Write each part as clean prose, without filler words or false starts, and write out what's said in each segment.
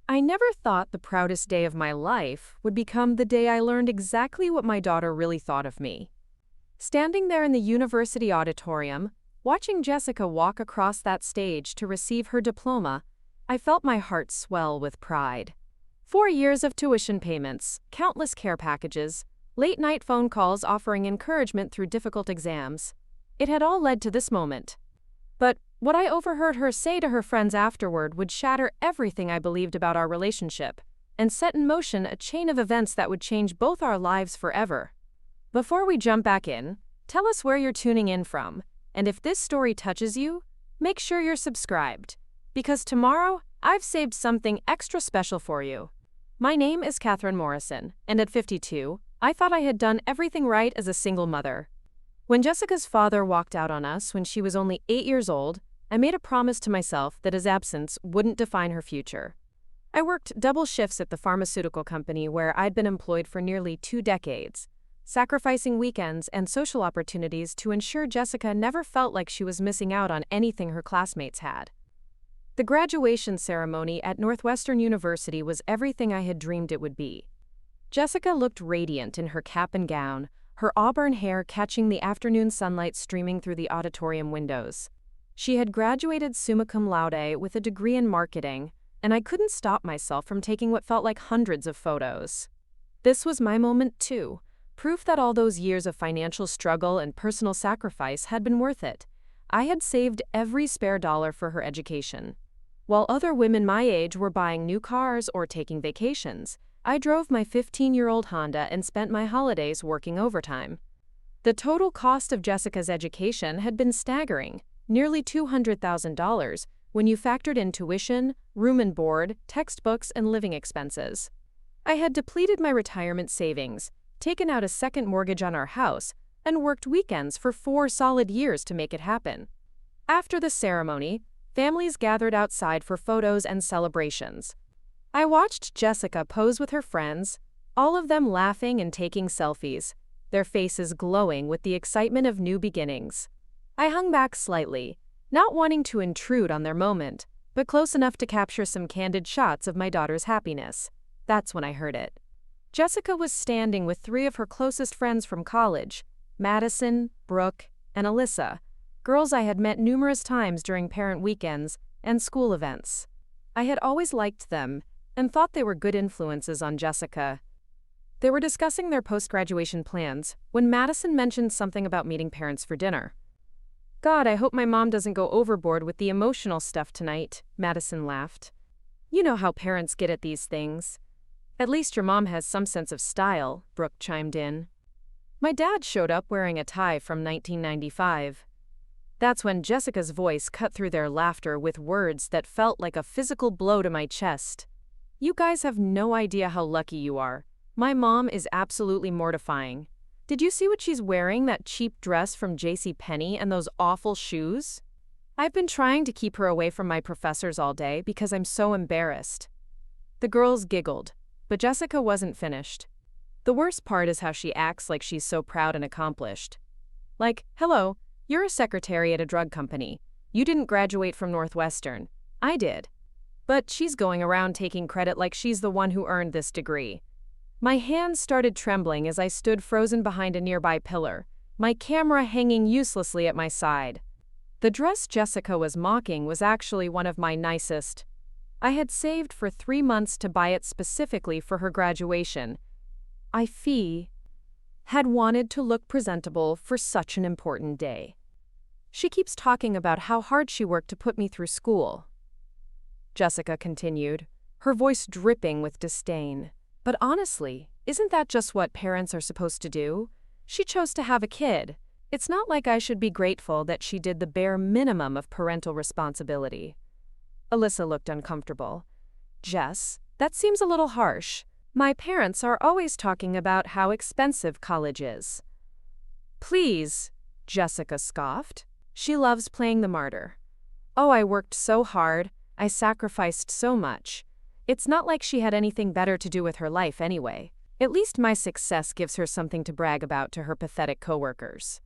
I never thought the proudest day of my life would become the day I learned exactly what my daughter really thought of me. Standing there in the university auditorium, watching Jessica walk across that stage to receive her diploma, I felt my heart swell with pride. 4 years of tuition payments, countless care packages, late-night phone calls offering encouragement through difficult exams. It had all led to this moment. But what I overheard her say to her friends afterward would shatter everything I believed about our relationship and set in motion a chain of events that would change both our lives forever. Before we jump back in, tell us where you're tuning in from, and if this story touches you, make sure you're subscribed, because tomorrow I've saved something extra special for you. My name is Catherine Morrison, and at 52, I thought I had done everything right as a single mother. When Jessica's father walked out on us when she was only 8 years old, I made a promise to myself that his absence wouldn't define her future. I worked double shifts at the pharmaceutical company where I'd been employed for nearly 2 decades, sacrificing weekends and social opportunities to ensure Jessica never felt like she was missing out on anything her classmates had. The graduation ceremony at Northwestern University was everything I had dreamed it would be. Jessica looked radiant in her cap and gown, her auburn hair catching the afternoon sunlight streaming through the auditorium windows. She had graduated summa cum laude with a degree in marketing, and I couldn't stop myself from taking what felt like hundreds of photos. This was my moment too, proof that all those years of financial struggle and personal sacrifice had been worth it. I had saved every spare dollar for her education. While other women my age were buying new cars or taking vacations, I drove my 15-year-old Honda and spent my holidays working overtime. The total cost of Jessica's education had been staggering, nearly $200,000 when you factored in tuition, room and board, textbooks, and living expenses. I had depleted my retirement savings, taken out a second mortgage on our house, and worked weekends for 4 solid years to make it happen. After the ceremony, families gathered outside for photos and celebrations. I watched Jessica pose with her friends, all of them laughing and taking selfies, their faces glowing with the excitement of new beginnings. I hung back slightly, not wanting to intrude on their moment, but close enough to capture some candid shots of my daughter's happiness. That's when I heard it. Jessica was standing with 3 of her closest friends from college, Madison, Brooke, and Alyssa, girls I had met numerous times during parent weekends and school events. I had always liked them and thought they were good influences on Jessica. They were discussing their post-graduation plans when Madison mentioned something about meeting parents for dinner. "God, I hope my mom doesn't go overboard with the emotional stuff tonight," Madison laughed. "You know how parents get at these things." "At least your mom has some sense of style," Brooke chimed in. My dad showed up wearing a tie from 1995. That's when Jessica's voice cut through their laughter with words that felt like a physical blow to my chest. "You guys have no idea how lucky you are. My mom is absolutely mortifying. Did you see what she's wearing, that cheap dress from JCPenney and those awful shoes? I've been trying to keep her away from my professors all day because I'm so embarrassed." The girls giggled, but Jessica wasn't finished. "The worst part is how she acts like she's so proud and accomplished. Like, hello, you're a secretary at a drug company. You didn't graduate from Northwestern. I did. But she's going around taking credit like she's the one who earned this degree." My hands started trembling as I stood frozen behind a nearby pillar, my camera hanging uselessly at my side. The dress Jessica was mocking was actually one of my nicest. I had saved for 3 months to buy it specifically for her graduation. I had wanted to look presentable for such an important day. "She keeps talking about how hard she worked to put me through school," Jessica continued, her voice dripping with disdain. "But honestly, isn't that just what parents are supposed to do? She chose to have a kid. It's not like I should be grateful that she did the bare minimum of parental responsibility." Alyssa looked uncomfortable. "Jess, that seems a little harsh. My parents are always talking about how expensive college is." "Please," Jessica scoffed. She loves playing the martyr. "Oh, I worked so hard. I sacrificed so much. It's not like she had anything better to do with her life anyway. At least my success gives her something to brag about to her pathetic coworkers."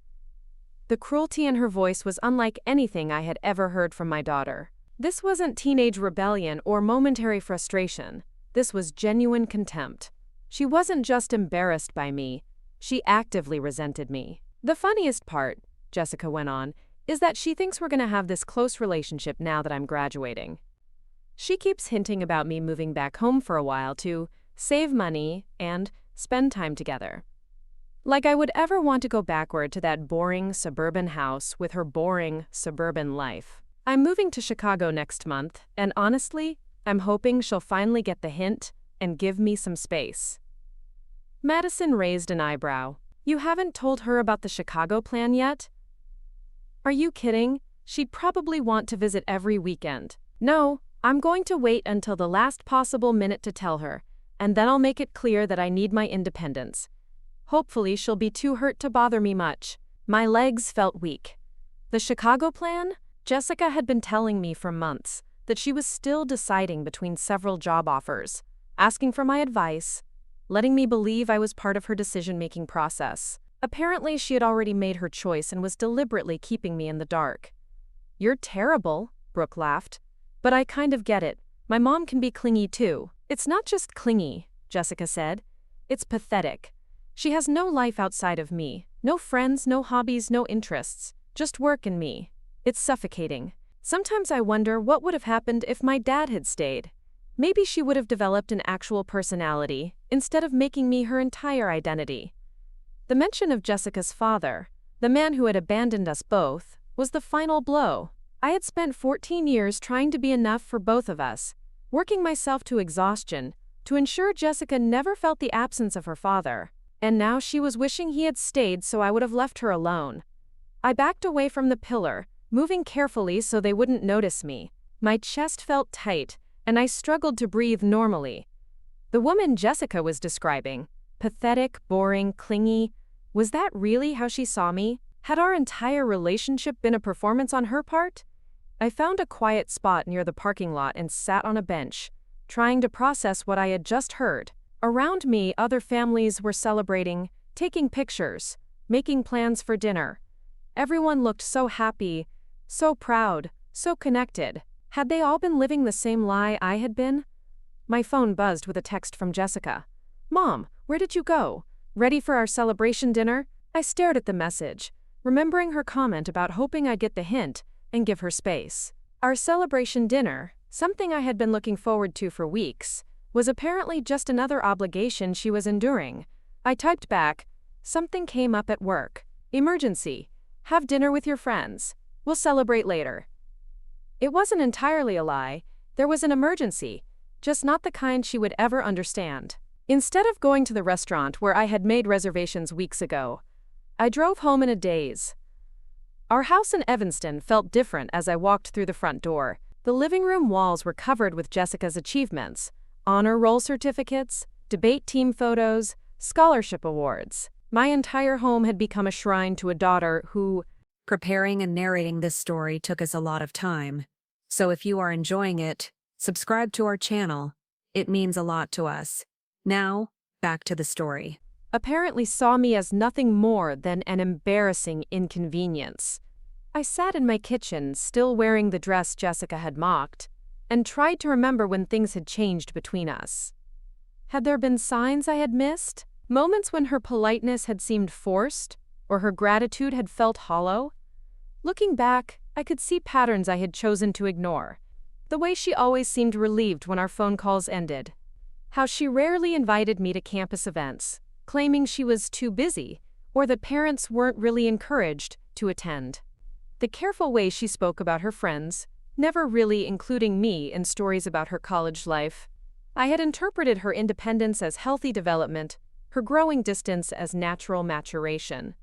The cruelty in her voice was unlike anything I had ever heard from my daughter. This wasn't teenage rebellion or momentary frustration. This was genuine contempt. She wasn't just embarrassed by me, she actively resented me. The funniest part, Jessica went on, is that she thinks we're going to have this close relationship now that I'm graduating. She keeps hinting about me moving back home for a while to save money and spend time together. Like I would ever want to go backward to that boring suburban house with her boring suburban life. I'm moving to Chicago next month, and honestly, I'm hoping she'll finally get the hint and give me some space. Madison raised an eyebrow. You haven't told her about the Chicago plan yet? Are you kidding? She'd probably want to visit every weekend. No, I'm going to wait until the last possible minute to tell her, and then I'll make it clear that I need my independence. Hopefully she'll be too hurt to bother me much. My legs felt weak. The Chicago plan? Jessica had been telling me for months that she was still deciding between several job offers, asking for my advice, letting me believe I was part of her decision-making process. Apparently, she had already made her choice and was deliberately keeping me in the dark. You're terrible, Brooke laughed. But I kind of get it. My mom can be clingy too. It's not just clingy, Jessica said. It's pathetic. She has no life outside of me. No friends, no hobbies, no interests. Just work and me. It's suffocating. Sometimes I wonder what would have happened if my dad had stayed. Maybe she would have developed an actual personality, instead of making me her entire identity. The mention of Jessica's father, the man who had abandoned us both, was the final blow. I had spent 14 years trying to be enough for both of us, working myself to exhaustion, to ensure Jessica never felt the absence of her father. And now she was wishing he had stayed so I would have left her alone. I backed away from the pillar, moving carefully so they wouldn't notice me. My chest felt tight, and I struggled to breathe normally. The woman Jessica was describing, pathetic, boring, clingy, was that really how she saw me? Had our entire relationship been a performance on her part? I found a quiet spot near the parking lot and sat on a bench, trying to process what I had just heard. Around me, other families were celebrating, taking pictures, making plans for dinner. Everyone looked so happy, so proud, so connected. Had they all been living the same lie I had been? My phone buzzed with a text from Jessica. Mom, where did you go? Ready for our celebration dinner? I stared at the message, remembering her comment about hoping I'd get the hint and give her space. Our celebration dinner, something I had been looking forward to for weeks, was apparently just another obligation she was enduring. I typed back, something came up at work. Emergency. Have dinner with your friends. We'll celebrate later. It wasn't entirely a lie. There was an emergency, just not the kind she would ever understand. Instead of going to the restaurant where I had made reservations weeks ago, I drove home in a daze. Our house in Evanston felt different as I walked through the front door. The living room walls were covered with Jessica's achievements, honor roll certificates, debate team photos, scholarship awards. My entire home had become a shrine to a daughter who... Preparing and narrating this story took us a lot of time. So if you are enjoying it, subscribe to our channel. It means a lot to us. Now, back to the story. Apparently saw me as nothing more than an embarrassing inconvenience. I sat in my kitchen, still wearing the dress Jessica had mocked, and tried to remember when things had changed between us. Had there been signs I had missed? Moments when her politeness had seemed forced, or her gratitude had felt hollow? Looking back, I could see patterns I had chosen to ignore. The way she always seemed relieved when our phone calls ended. How she rarely invited me to campus events, claiming she was too busy, or that parents weren't really encouraged to attend. The careful way she spoke about her friends, never really including me in stories about her college life. I had interpreted her independence as healthy development, her growing distance as natural maturation.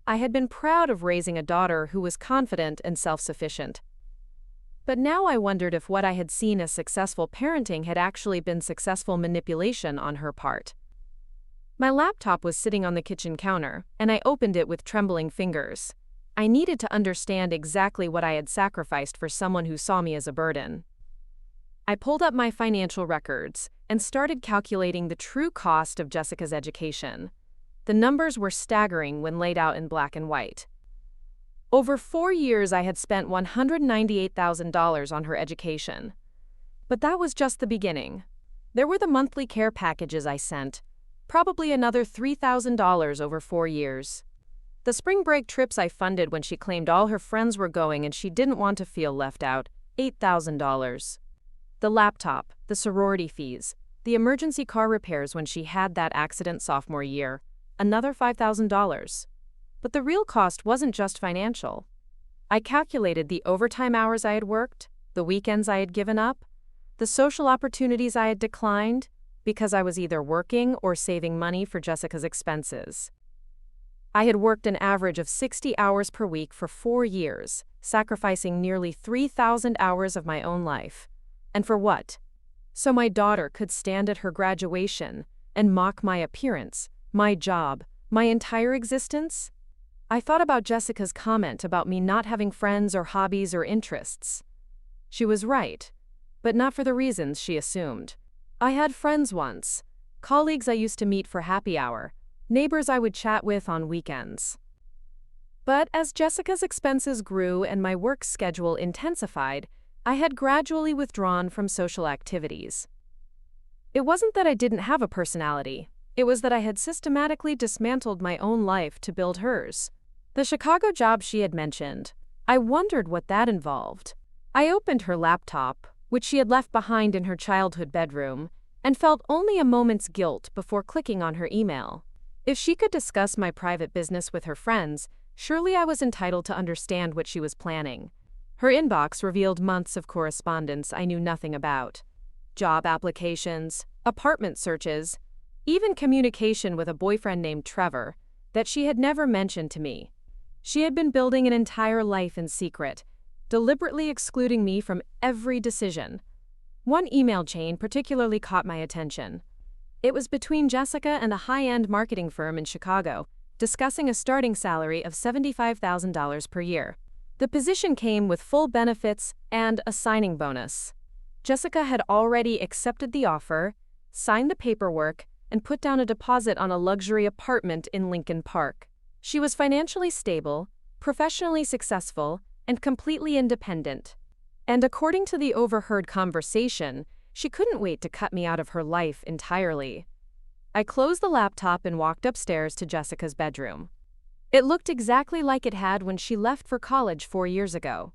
I had been proud of raising a daughter who was confident and self-sufficient. But now I wondered if what I had seen as successful parenting had actually been successful manipulation on her part. My laptop was sitting on the kitchen counter, and I opened it with trembling fingers. I needed to understand exactly what I had sacrificed for someone who saw me as a burden. I pulled up my financial records and started calculating the true cost of Jessica's education. The numbers were staggering when laid out in black and white. Over 4 years, I had spent $198,000 on her education. But that was just the beginning. There were the monthly care packages I sent, probably another $3,000 over 4 years. The spring break trips I funded when she claimed all her friends were going and she didn't want to feel left out, $8,000. The laptop, the sorority fees, the emergency car repairs when she had that accident sophomore year, another $5,000. But the real cost wasn't just financial. I calculated the overtime hours I had worked, the weekends I had given up, the social opportunities I had declined, because I was either working or saving money for Jessica's expenses. I had worked an average of 60 hours per week for 4 years, sacrificing nearly 3,000 hours of my own life. And for what? So my daughter could stand at her graduation and mock my appearance, my job, my entire existence? I thought about Jessica's comment about me not having friends or hobbies or interests. She was right, but not for the reasons she assumed. I had friends once, colleagues I used to meet for happy hour, neighbors I would chat with on weekends. But as Jessica's expenses grew and my work schedule intensified, I had gradually withdrawn from social activities. It wasn't that I didn't have a personality, it was that I had systematically dismantled my own life to build hers. The Chicago job she had mentioned, I wondered what that involved. I opened her laptop, which she had left behind in her childhood bedroom, and felt only a moment's guilt before clicking on her email. If she could discuss my private business with her friends, surely I was entitled to understand what she was planning. Her inbox revealed months of correspondence I knew nothing about. Job applications, apartment searches, even communication with a boyfriend named Trevor that she had never mentioned to me. She had been building an entire life in secret, deliberately excluding me from every decision. One email chain particularly caught my attention. It was between Jessica and a high-end marketing firm in Chicago, discussing a starting salary of $75,000 per year. The position came with full benefits and a signing bonus. Jessica had already accepted the offer, signed the paperwork, and put down a deposit on a luxury apartment in Lincoln Park. She was financially stable, professionally successful, and completely independent. And according to the overheard conversation, she couldn't wait to cut me out of her life entirely. I closed the laptop and walked upstairs to Jessica's bedroom. It looked exactly like it had when she left for college 4 years ago.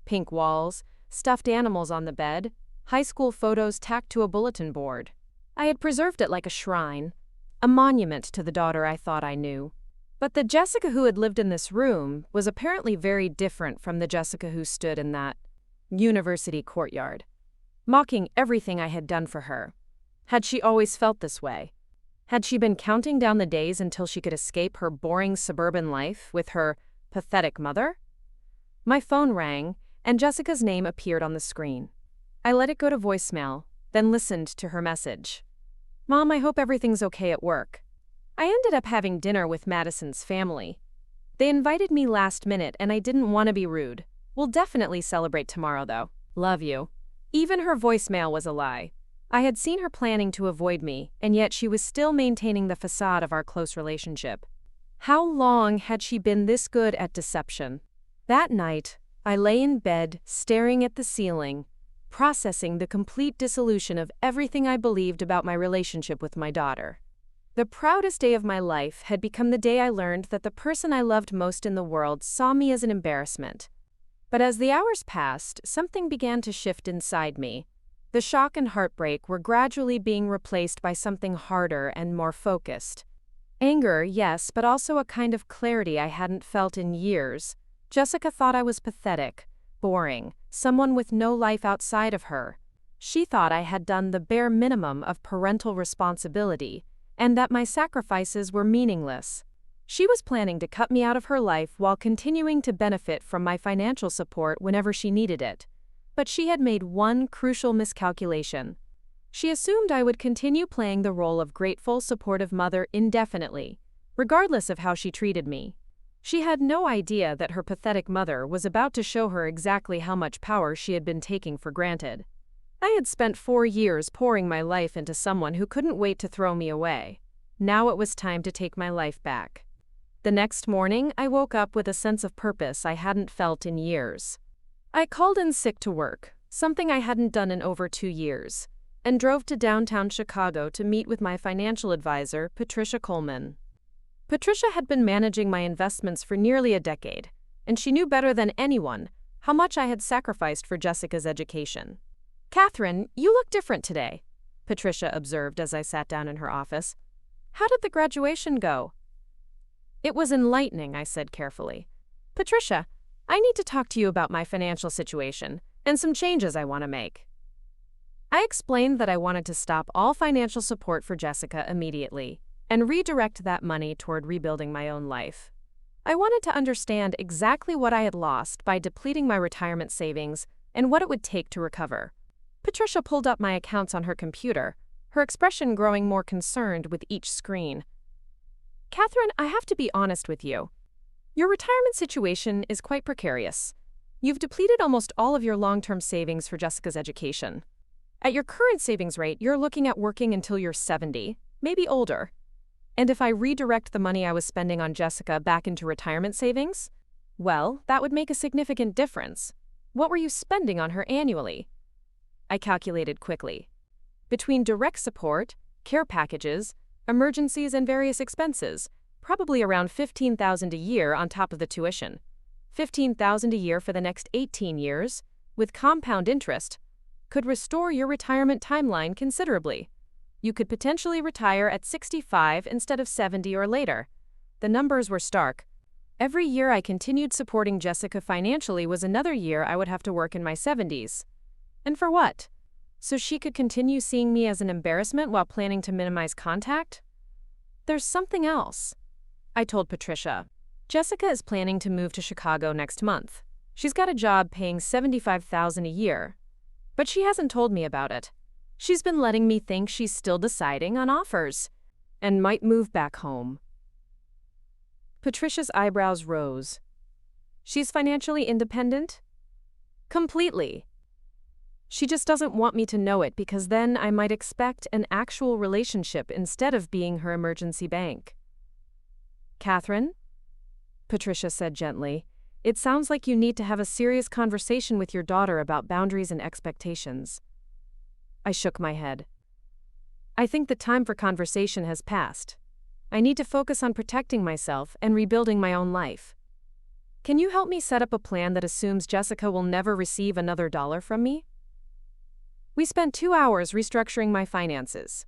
Pink walls, stuffed animals on the bed, high school photos tacked to a bulletin board. I had preserved it like a shrine, a monument to the daughter I thought I knew. But the Jessica who had lived in this room was apparently very different from the Jessica who stood in that university courtyard, mocking everything I had done for her. Had she always felt this way? Had she been counting down the days until she could escape her boring suburban life with her pathetic mother? My phone rang, and Jessica's name appeared on the screen. I let it go to voicemail, then listened to her message. "Mom, I hope everything's okay at work. I ended up having dinner with Madison's family. They invited me last minute and I didn't want to be rude. We'll definitely celebrate tomorrow though. Love you." Even her voicemail was a lie. I had seen her planning to avoid me, and yet she was still maintaining the facade of our close relationship. How long had she been this good at deception? That night, I lay in bed, staring at the ceiling, processing the complete dissolution of everything I believed about my relationship with my daughter. The proudest day of my life had become the day I learned that the person I loved most in the world saw me as an embarrassment. But as the hours passed, something began to shift inside me. The shock and heartbreak were gradually being replaced by something harder and more focused. Anger, yes, but also a kind of clarity I hadn't felt in years. Jessica thought I was pathetic, boring, someone with no life outside of her. She thought I had done the bare minimum of parental responsibility, and that my sacrifices were meaningless. She was planning to cut me out of her life while continuing to benefit from my financial support whenever she needed it. But she had made one crucial miscalculation. She assumed I would continue playing the role of grateful, supportive mother indefinitely, regardless of how she treated me. She had no idea that her pathetic mother was about to show her exactly how much power she had been taking for granted. I had spent 4 years pouring my life into someone who couldn't wait to throw me away. Now it was time to take my life back. The next morning, I woke up with a sense of purpose I hadn't felt in years. I called in sick to work, something I hadn't done in over 2 years, and drove to downtown Chicago to meet with my financial advisor, Patricia Coleman. Patricia had been managing my investments for nearly a decade, and she knew better than anyone how much I had sacrificed for Jessica's education. "Catherine, you look different today," Patricia observed as I sat down in her office. "How did the graduation go?" "It was enlightening," I said carefully. "Patricia, I need to talk to you about my financial situation and some changes I want to make." I explained that I wanted to stop all financial support for Jessica immediately and redirect that money toward rebuilding my own life. I wanted to understand exactly what I had lost by depleting my retirement savings and what it would take to recover. Patricia pulled up my accounts on her computer, her expression growing more concerned with each screen. "Catherine, I have to be honest with you. Your retirement situation is quite precarious. You've depleted almost all of your long-term savings for Jessica's education. At your current savings rate, you're looking at working until you're 70, maybe older. And if I redirect the money I was spending on Jessica back into retirement savings, well, that would make a significant difference. What were you spending on her annually?" I calculated quickly. Between direct support, care packages, emergencies, and various expenses, probably around $15,000 a year on top of the tuition. $15,000 a year for the next 18 years, with compound interest, could restore your retirement timeline considerably. You could potentially retire at 65 instead of 70 or later. The numbers were stark. Every year I continued supporting Jessica financially was another year I would have to work in my 70s. And for what? So she could continue seeing me as an embarrassment while planning to minimize contact? "There's something else," I told Patricia. "Jessica is planning to move to Chicago next month. She's got a job paying $75,000 a year. But she hasn't told me about it. She's been letting me think she's still deciding on offers and might move back home." Patricia's eyebrows rose. "She's financially independent?" "Completely. She just doesn't want me to know it because then I might expect an actual relationship instead of being her emergency bank." "Catherine," Patricia said gently, "it sounds like you need to have a serious conversation with your daughter about boundaries and expectations." I shook my head. "I think the time for conversation has passed. I need to focus on protecting myself and rebuilding my own life. Can you help me set up a plan that assumes Jessica will never receive another dollar from me?" We spent 2 hours restructuring my finances.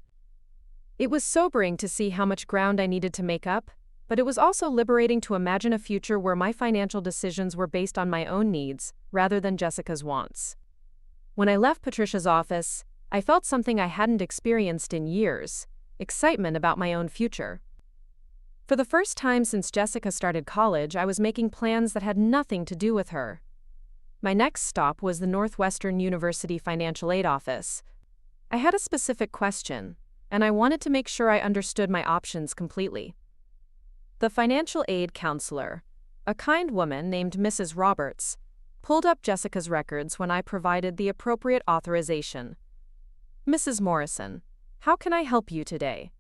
It was sobering to see how much ground I needed to make up, but it was also liberating to imagine a future where my financial decisions were based on my own needs rather than Jessica's wants. When I left Patricia's office, I felt something I hadn't experienced in years: excitement about my own future. For the first time since Jessica started college, I was making plans that had nothing to do with her. My next stop was the Northwestern University financial aid office. I had a specific question, and I wanted to make sure I understood my options completely. The financial aid counselor, a kind woman named Mrs. Roberts, pulled up Jessica's records when I provided the appropriate authorization. "Mrs. Morrison, how can I help you today?"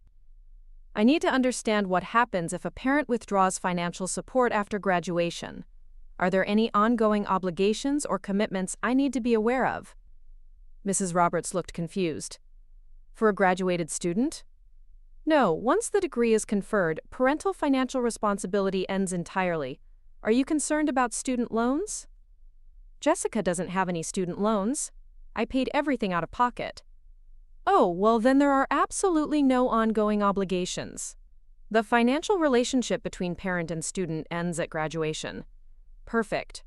"I need to understand what happens if a parent withdraws financial support after graduation. Are there any ongoing obligations or commitments I need to be aware of?" Mrs. Roberts looked confused. "For a graduated student?" "No, once the degree is conferred, parental financial responsibility ends entirely. Are you concerned about student loans?" "Jessica doesn't have any student loans. I paid everything out of pocket." "Oh, well then there are absolutely no ongoing obligations. The financial relationship between parent and student ends at graduation." Perfect.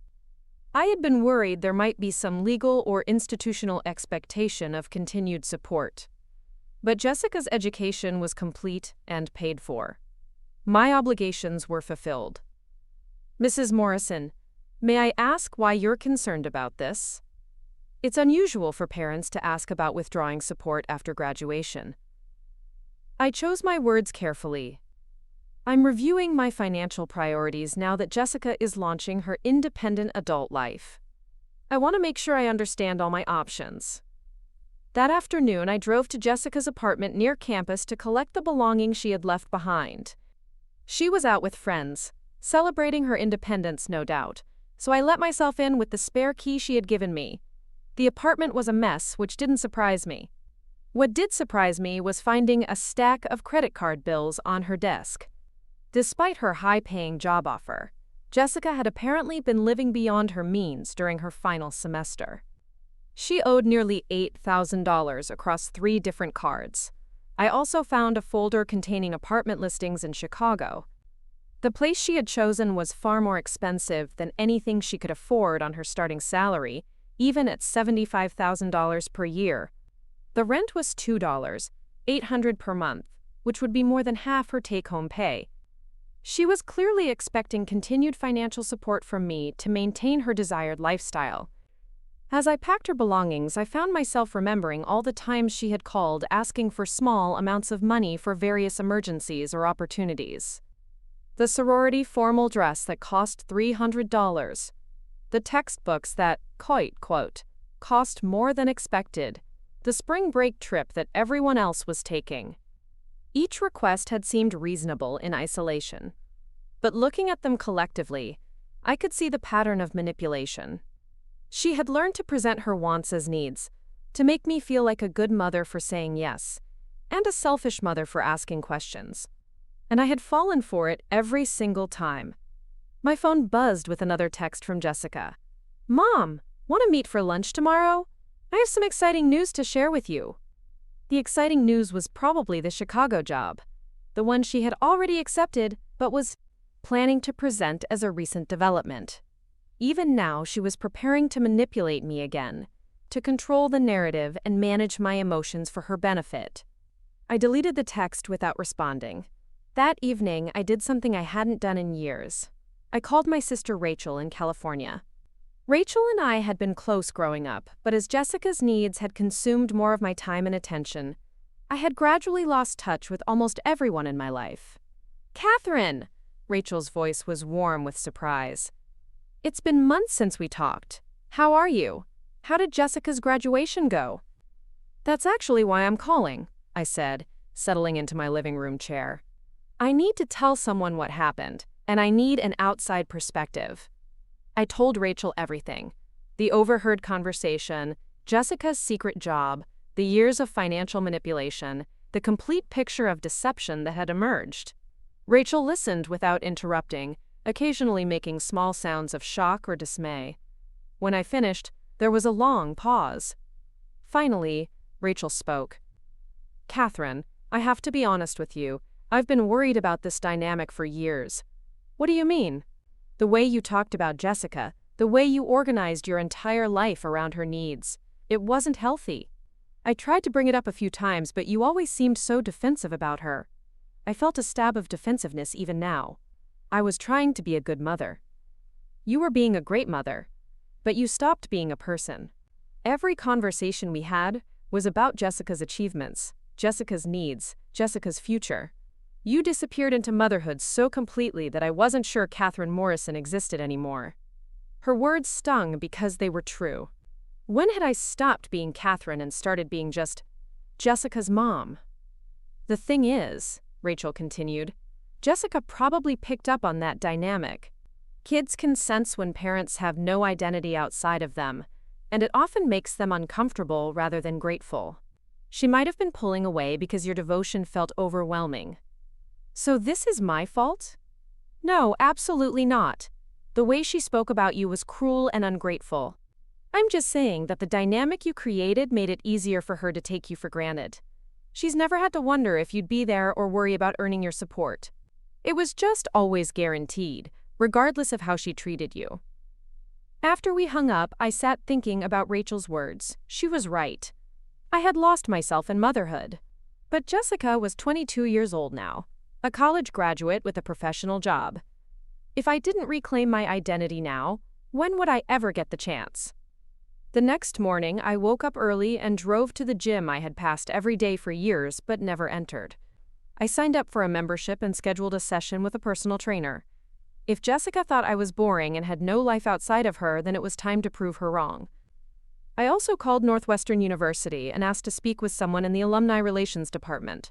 I had been worried there might be some legal or institutional expectation of continued support. But Jessica's education was complete and paid for. My obligations were fulfilled. "Mrs. Morrison, may I ask why you're concerned about this?" It's unusual for parents to ask about withdrawing support after graduation. I chose my words carefully. I'm reviewing my financial priorities now that Jessica is launching her independent adult life. I want to make sure I understand all my options. That afternoon, I drove to Jessica's apartment near campus to collect the belongings she had left behind. She was out with friends, celebrating her independence, no doubt, so I let myself in with the spare key she had given me. The apartment was a mess, which didn't surprise me. What did surprise me was finding a stack of credit card bills on her desk. Despite her high-paying job offer, Jessica had apparently been living beyond her means during her final semester. She owed nearly $8,000 across 3 different cards. I also found a folder containing apartment listings in Chicago. The place she had chosen was far more expensive than anything she could afford on her starting salary, even at $75,000 per year. The rent was $2,800 per month, which would be more than half her take-home pay. She was clearly expecting continued financial support from me to maintain her desired lifestyle. As I packed her belongings, I found myself remembering all the times she had called asking for small amounts of money for various emergencies or opportunities. The sorority formal dress that cost $300. The textbooks that, quote, cost more than expected. The spring break trip that everyone else was taking. Each request had seemed reasonable in isolation. But looking at them collectively, I could see the pattern of manipulation. She had learned to present her wants as needs, to make me feel like a good mother for saying yes, and a selfish mother for asking questions. And I had fallen for it every single time. My phone buzzed with another text from Jessica. "Mom, want to meet for lunch tomorrow? I have some exciting news to share with you." The exciting news was probably the Chicago job, the one she had already accepted but was planning to present as a recent development. Even now, she was preparing to manipulate me again, to control the narrative and manage my emotions for her benefit. I deleted the text without responding. That evening, I did something I hadn't done in years. I called my sister Rachel in California. Rachel and I had been close growing up, but as Jessica's needs had consumed more of my time and attention, I had gradually lost touch with almost everyone in my life. "Catherine!" Rachel's voice was warm with surprise. "It's been months since we talked. How are you? How did Jessica's graduation go?" "That's actually why I'm calling," I said, settling into my living room chair. "I need to tell someone what happened, and I need an outside perspective." I told Rachel everything. The overheard conversation, Jessica's secret job, the years of financial manipulation, the complete picture of deception that had emerged. Rachel listened without interrupting, occasionally making small sounds of shock or dismay. When I finished, there was a long pause. Finally, Rachel spoke. "Catherine, I have to be honest with you. I've been worried about this dynamic for years." "What do you mean?" "The way you talked about Jessica, the way you organized your entire life around her needs. It wasn't healthy. I tried to bring it up a few times, but you always seemed so defensive about her. I felt a stab of defensiveness even now. I was trying to be a good mother. You were being a great mother, but you stopped being a person. Every conversation we had was about Jessica's achievements, Jessica's needs, Jessica's future. You disappeared into motherhood so completely that I wasn't sure Catherine Morrison existed anymore." Her words stung because they were true. When had I stopped being Catherine and started being just Jessica's mom? "The thing is," Rachel continued, "Jessica probably picked up on that dynamic. Kids can sense when parents have no identity outside of them, and it often makes them uncomfortable rather than grateful. She might have been pulling away because your devotion felt overwhelming." "So this is my fault?" "No, absolutely not. The way she spoke about you was cruel and ungrateful. I'm just saying that the dynamic you created made it easier for her to take you for granted. She's never had to wonder if you'd be there or worry about earning your support. It was just always guaranteed, regardless of how she treated you." After we hung up, I sat thinking about Rachel's words. She was right. I had lost myself in motherhood. But Jessica was 22 years old now, a college graduate with a professional job. If I didn't reclaim my identity now, when would I ever get the chance? The next morning, I woke up early and drove to the gym I had passed every day for years but never entered. I signed up for a membership and scheduled a session with a personal trainer. If Jessica thought I was boring and had no life outside of her, then it was time to prove her wrong. I also called Northwestern University and asked to speak with someone in the Alumni Relations Department.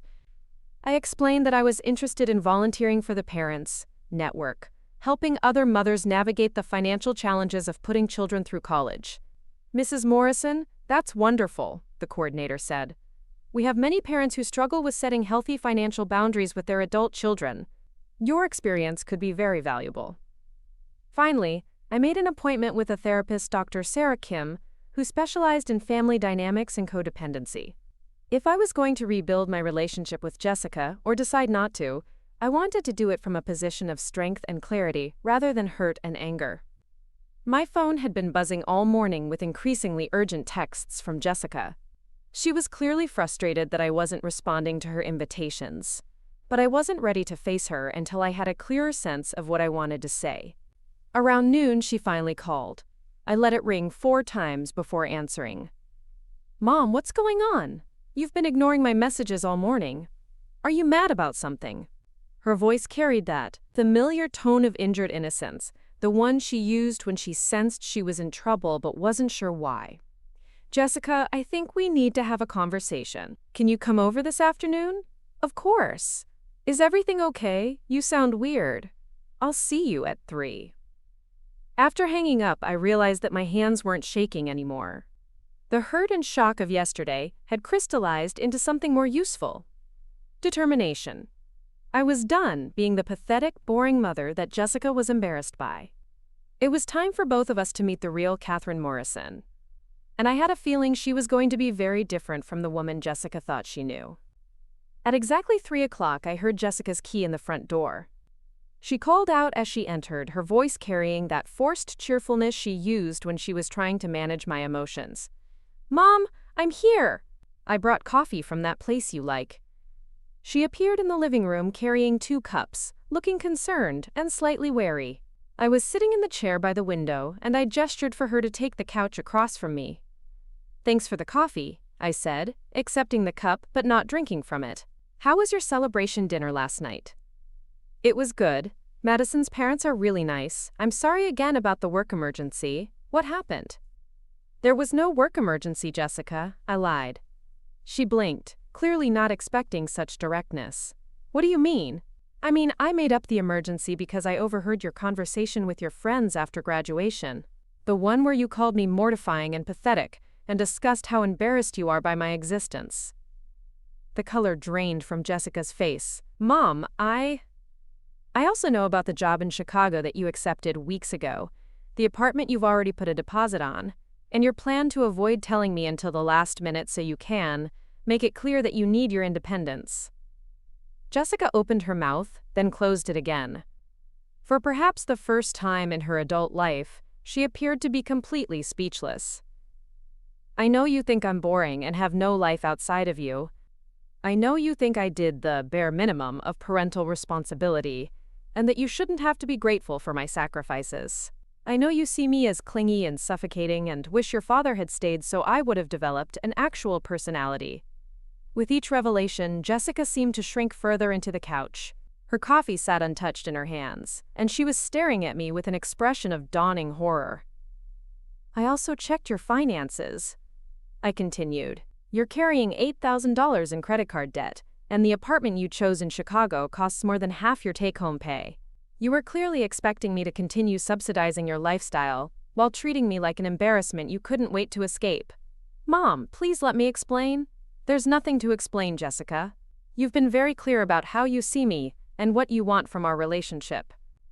I explained that I was interested in volunteering for the Parents Network, helping other mothers navigate the financial challenges of putting children through college. Mrs. Morrison, that's wonderful, the coordinator said. We have many parents who struggle with setting healthy financial boundaries with their adult children. Your experience could be very valuable. Finally, I made an appointment with a therapist, Dr. Sarah Kim, who specialized in family dynamics and codependency. If I was going to rebuild my relationship with Jessica, or decide not to, I wanted to do it from a position of strength and clarity rather than hurt and anger. My phone had been buzzing all morning with increasingly urgent texts from Jessica. She was clearly frustrated that I wasn't responding to her invitations, but I wasn't ready to face her until I had a clearer sense of what I wanted to say. Around noon, she finally called. I let it ring 4 times before answering. Mom, what's going on? You've been ignoring my messages all morning. Are you mad about something? Her voice carried that familiar tone of injured innocence, the one she used when she sensed she was in trouble but wasn't sure why. Jessica, I think we need to have a conversation. Can you come over this afternoon? Of course. Is everything okay? You sound weird. I'll see you at 3. After hanging up, I realized that my hands weren't shaking anymore. The hurt and shock of yesterday had crystallized into something more useful. Determination. I was done being the pathetic, boring mother that Jessica was embarrassed by. It was time for both of us to meet the real Catherine Morrison. And I had a feeling she was going to be very different from the woman Jessica thought she knew. At exactly 3 o'clock, I heard Jessica's key in the front door. She called out as she entered, her voice carrying that forced cheerfulness she used when she was trying to manage my emotions. Mom, I'm here! I brought coffee from that place you like. She appeared in the living room carrying 2 cups, looking concerned and slightly wary. I was sitting in the chair by the window, and I gestured for her to take the couch across from me. Thanks for the coffee, I said, accepting the cup but not drinking from it. How was your celebration dinner last night? It was good. Madison's parents are really nice. I'm sorry again about the work emergency. What happened? There was no work emergency, Jessica, I lied. She blinked, clearly not expecting such directness. What do you mean? I made up the emergency because I overheard your conversation with your friends after graduation. The one where you called me mortifying and pathetic, and discussed how embarrassed you are by my existence. The color drained from Jessica's face. Mom, I also know about the job in Chicago that you accepted weeks ago, the apartment you've already put a deposit on, and your plan to avoid telling me until the last minute so you can make it clear that you need your independence. Jessica opened her mouth, then closed it again. For perhaps the first time in her adult life, she appeared to be completely speechless. I know you think I'm boring and have no life outside of you. I know you think I did the bare minimum of parental responsibility, and that you shouldn't have to be grateful for my sacrifices. I know you see me as clingy and suffocating and wish your father had stayed so I would have developed an actual personality. With each revelation, Jessica seemed to shrink further into the couch. Her coffee sat untouched in her hands, and she was staring at me with an expression of dawning horror. I also checked your finances, I continued. You're carrying $8,000 in credit card debt, and the apartment you chose in Chicago costs more than half your take-home pay. You were clearly expecting me to continue subsidizing your lifestyle, while treating me like an embarrassment you couldn't wait to escape. Mom, please let me explain. There's nothing to explain, Jessica. You've been very clear about how you see me and what you want from our relationship.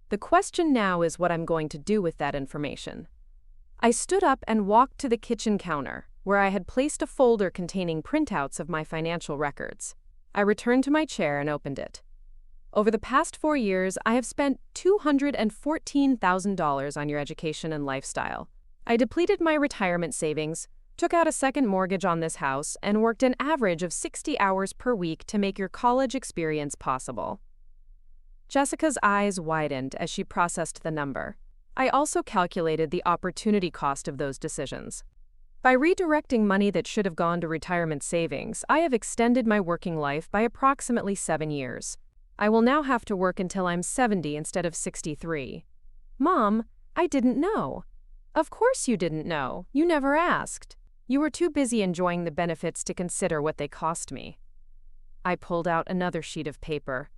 The question now is what I'm going to do with that information. I stood up and walked to the kitchen counter, where I had placed a folder containing printouts of my financial records. I returned to my chair and opened it. Over the past 4 years, I have spent $214,000 on your education and lifestyle. I depleted my retirement savings, took out a second mortgage on this house, and worked an average of 60 hours per week to make your college experience possible. Jessica's eyes widened as she processed the number. I also calculated the opportunity cost of those decisions. By redirecting money that should have gone to retirement savings, I have extended my working life by approximately 7 years. I will now have to work until I'm 70 instead of 63. Mom, I didn't know. Of course you didn't know. You never asked. You were too busy enjoying the benefits to consider what they cost me. I pulled out another sheet of paper.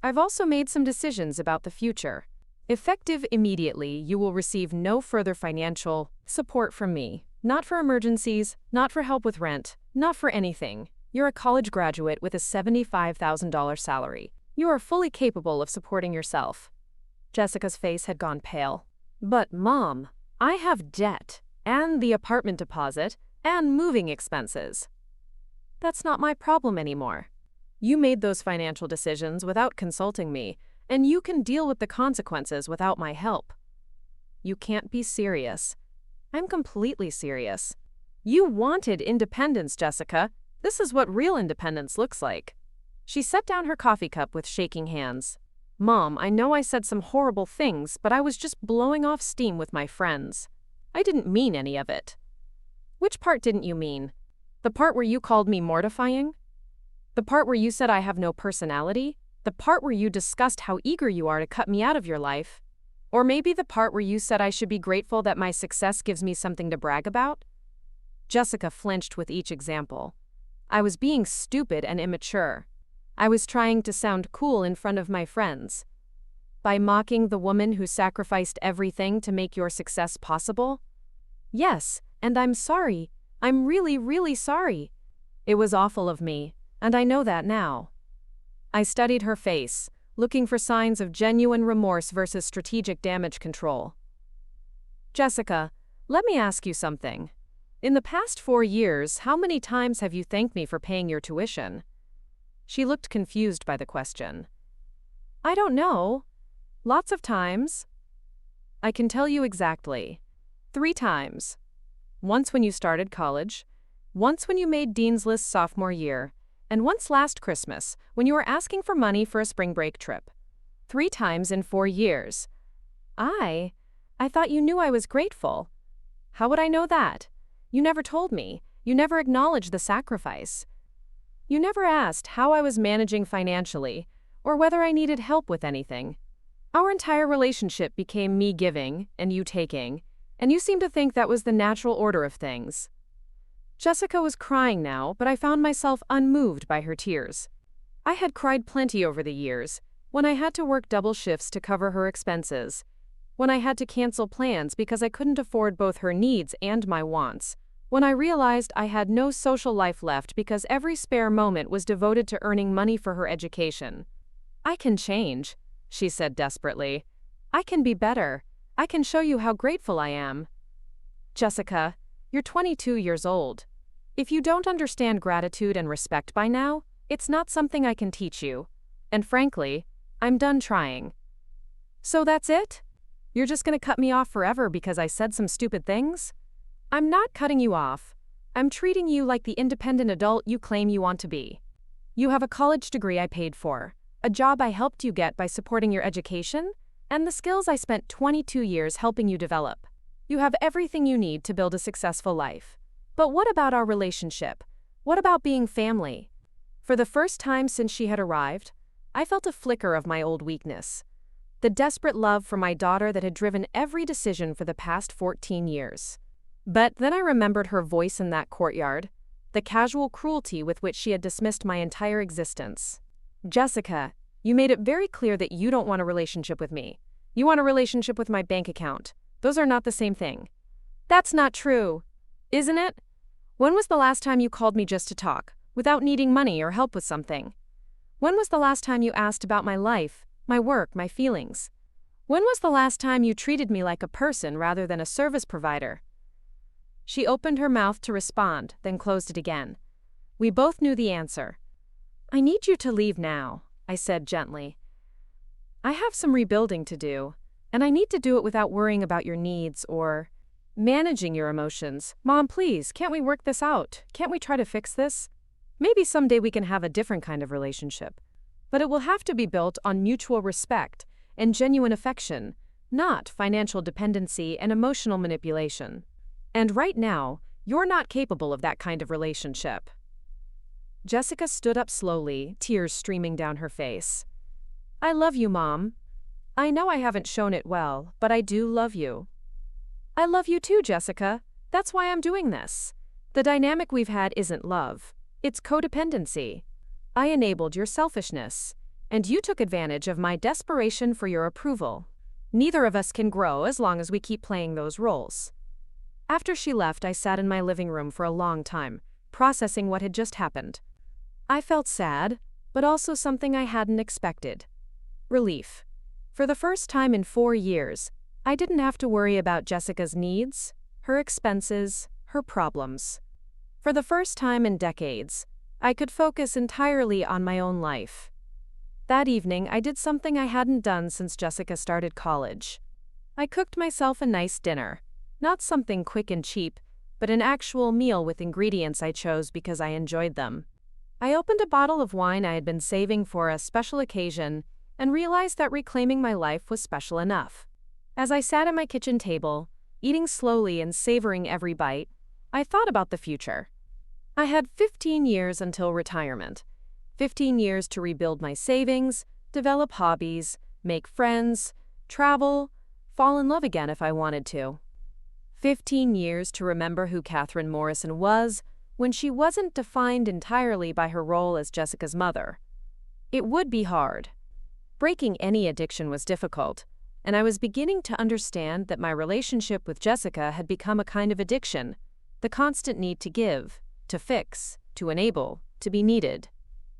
I've also made some decisions about the future. Effective immediately, you will receive no further financial support from me. Not for emergencies, not for help with rent, not for anything. You're a college graduate with a $75,000 salary. You are fully capable of supporting yourself. Jessica's face had gone pale. But, Mom, I have debt, and the apartment deposit, and moving expenses. That's not my problem anymore. You made those financial decisions without consulting me, and you can deal with the consequences without my help. You can't be serious. I'm completely serious. You wanted independence, Jessica. This is what real independence looks like. She set down her coffee cup with shaking hands. Mom, I know I said some horrible things, but I was just blowing off steam with my friends. I didn't mean any of it. Which part didn't you mean? The part where you called me mortifying? The part where you said I have no personality? The part where you discussed how eager you are to cut me out of your life? Or maybe the part where you said I should be grateful that my success gives me something to brag about? Jessica flinched with each example. I was being stupid and immature. I was trying to sound cool in front of my friends. By mocking the woman who sacrificed everything to make your success possible? Yes, and I'm sorry. I'm really, really sorry. It was awful of me, and I know that now. I studied her face, looking for signs of genuine remorse versus strategic damage control. Jessica, let me ask you something. In the past 4 years, how many times have you thanked me for paying your tuition? She looked confused by the question. I don't know. Lots of times. I can tell you exactly. 3 times. Once when you started college, once when you made Dean's List sophomore year, and once last Christmas when you were asking for money for a spring break trip. 3 times in 4 years. I thought you knew I was grateful. How would I know that? You never told me. You never acknowledged the sacrifice. You never asked how I was managing financially, or whether I needed help with anything. Our entire relationship became me giving and you taking, and you seemed to think that was the natural order of things. Jessica was crying now, but I found myself unmoved by her tears. I had cried plenty over the years, when I had to work double shifts to cover her expenses, when I had to cancel plans because I couldn't afford both her needs and my wants, when I realized I had no social life left because every spare moment was devoted to earning money for her education. I can change, she said desperately. I can be better. I can show you how grateful I am. Jessica, you're 22 years old. If you don't understand gratitude and respect by now, it's not something I can teach you. And frankly, I'm done trying. So that's it? You're just gonna cut me off forever because I said some stupid things? I'm not cutting you off. I'm treating you like the independent adult you claim you want to be. You have a college degree I paid for, a job I helped you get by supporting your education, and the skills I spent 22 years helping you develop. You have everything you need to build a successful life. But what about our relationship? What about being family? For the first time since she had arrived, I felt a flicker of my old weakness. The desperate love for my daughter that had driven every decision for the past 14 years. But then I remembered her voice in that courtyard, the casual cruelty with which she had dismissed my entire existence. Jessica, you made it very clear that you don't want a relationship with me. You want a relationship with my bank account. Those are not the same thing. That's not true. Isn't it? When was the last time you called me just to talk, without needing money or help with something? When was the last time you asked about my life, my work, my feelings? When was the last time you treated me like a person rather than a service provider? She opened her mouth to respond, then closed it again. We both knew the answer. I need you to leave now, I said gently. I have some rebuilding to do, and I need to do it without worrying about your needs or managing your emotions. Mom, please, can't we work this out? Can't we try to fix this? Maybe someday we can have a different kind of relationship. But it will have to be built on mutual respect and genuine affection, not financial dependency and emotional manipulation. And right now, you're not capable of that kind of relationship. Jessica stood up slowly, tears streaming down her face. I love you, Mom. I know I haven't shown it well, but I do love you. I love you too, Jessica. That's why I'm doing this. The dynamic we've had isn't love. It's codependency. I enabled your selfishness, and you took advantage of my desperation for your approval. Neither of us can grow as long as we keep playing those roles." After she left, I sat in my living room for a long time, processing what had just happened. I felt sad, but also something I hadn't expected. Relief. For the first time in 4 years, I didn't have to worry about Jessica's needs, her expenses, her problems. For the first time in decades, I could focus entirely on my own life. That evening, I did something I hadn't done since Jessica started college. I cooked myself a nice dinner. Not something quick and cheap, but an actual meal with ingredients I chose because I enjoyed them. I opened a bottle of wine I had been saving for a special occasion and realized that reclaiming my life was special enough. As I sat at my kitchen table, eating slowly and savoring every bite, I thought about the future. I had 15 years until retirement. 15 years to rebuild my savings, develop hobbies, make friends, travel, fall in love again if I wanted to. 15 years to remember who Catherine Morrison was when she wasn't defined entirely by her role as Jessica's mother. It would be hard. Breaking any addiction was difficult, and I was beginning to understand that my relationship with Jessica had become a kind of addiction, the constant need to give, to fix, to enable, to be needed.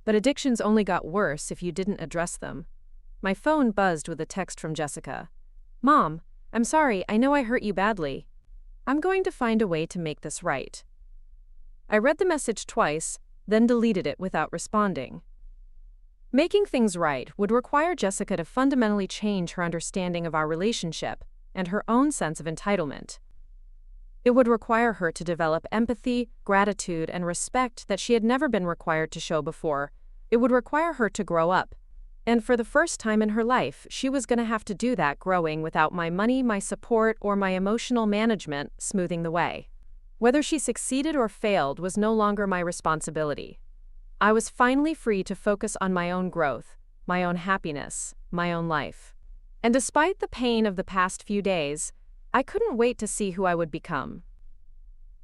But addictions only got worse if you didn't address them. My phone buzzed with a text from Jessica. "Mom, I'm sorry, I know I hurt you badly. I'm going to find a way to make this right." I read the message twice, then deleted it without responding. Making things right would require Jessica to fundamentally change her understanding of our relationship and her own sense of entitlement. It would require her to develop empathy, gratitude, and respect that she had never been required to show before. It would require her to grow up. And for the first time in her life, she was going to have to do that growing without my money, my support, or my emotional management smoothing the way. Whether she succeeded or failed was no longer my responsibility. I was finally free to focus on my own growth, my own happiness, my own life. And despite the pain of the past few days, I couldn't wait to see who I would become.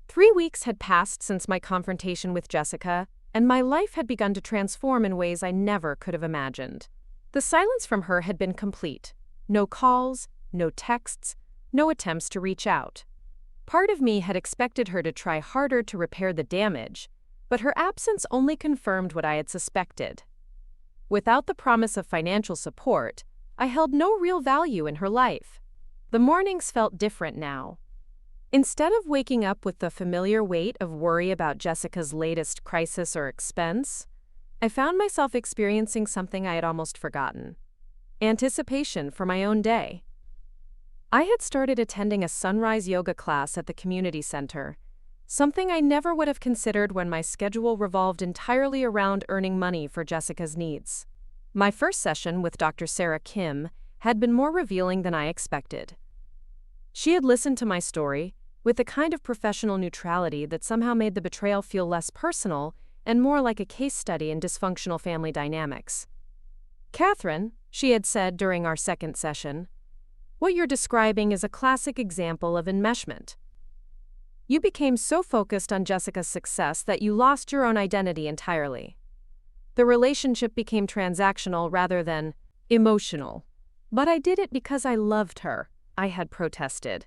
3 weeks had passed since my confrontation with Jessica, and my life had begun to transform in ways I never could have imagined. The silence from her had been complete. No calls, no texts, no attempts to reach out. Part of me had expected her to try harder to repair the damage, but her absence only confirmed what I had suspected. Without the promise of financial support, I held no real value in her life. The mornings felt different now. Instead of waking up with the familiar weight of worry about Jessica's latest crisis or expense, I found myself experiencing something I had almost forgotten: anticipation for my own day. I had started attending a sunrise yoga class at the community center, something I never would have considered when my schedule revolved entirely around earning money for Jessica's needs. My first session with Dr. Sarah Kim had been more revealing than I expected. She had listened to my story with a kind of professional neutrality that somehow made the betrayal feel less personal and more like a case study in dysfunctional family dynamics. "Catherine," she had said during our second session, "what you're describing is a classic example of enmeshment. You became so focused on Jessica's success that you lost your own identity entirely. The relationship became transactional rather than emotional. But I did it because I loved her," I had protested.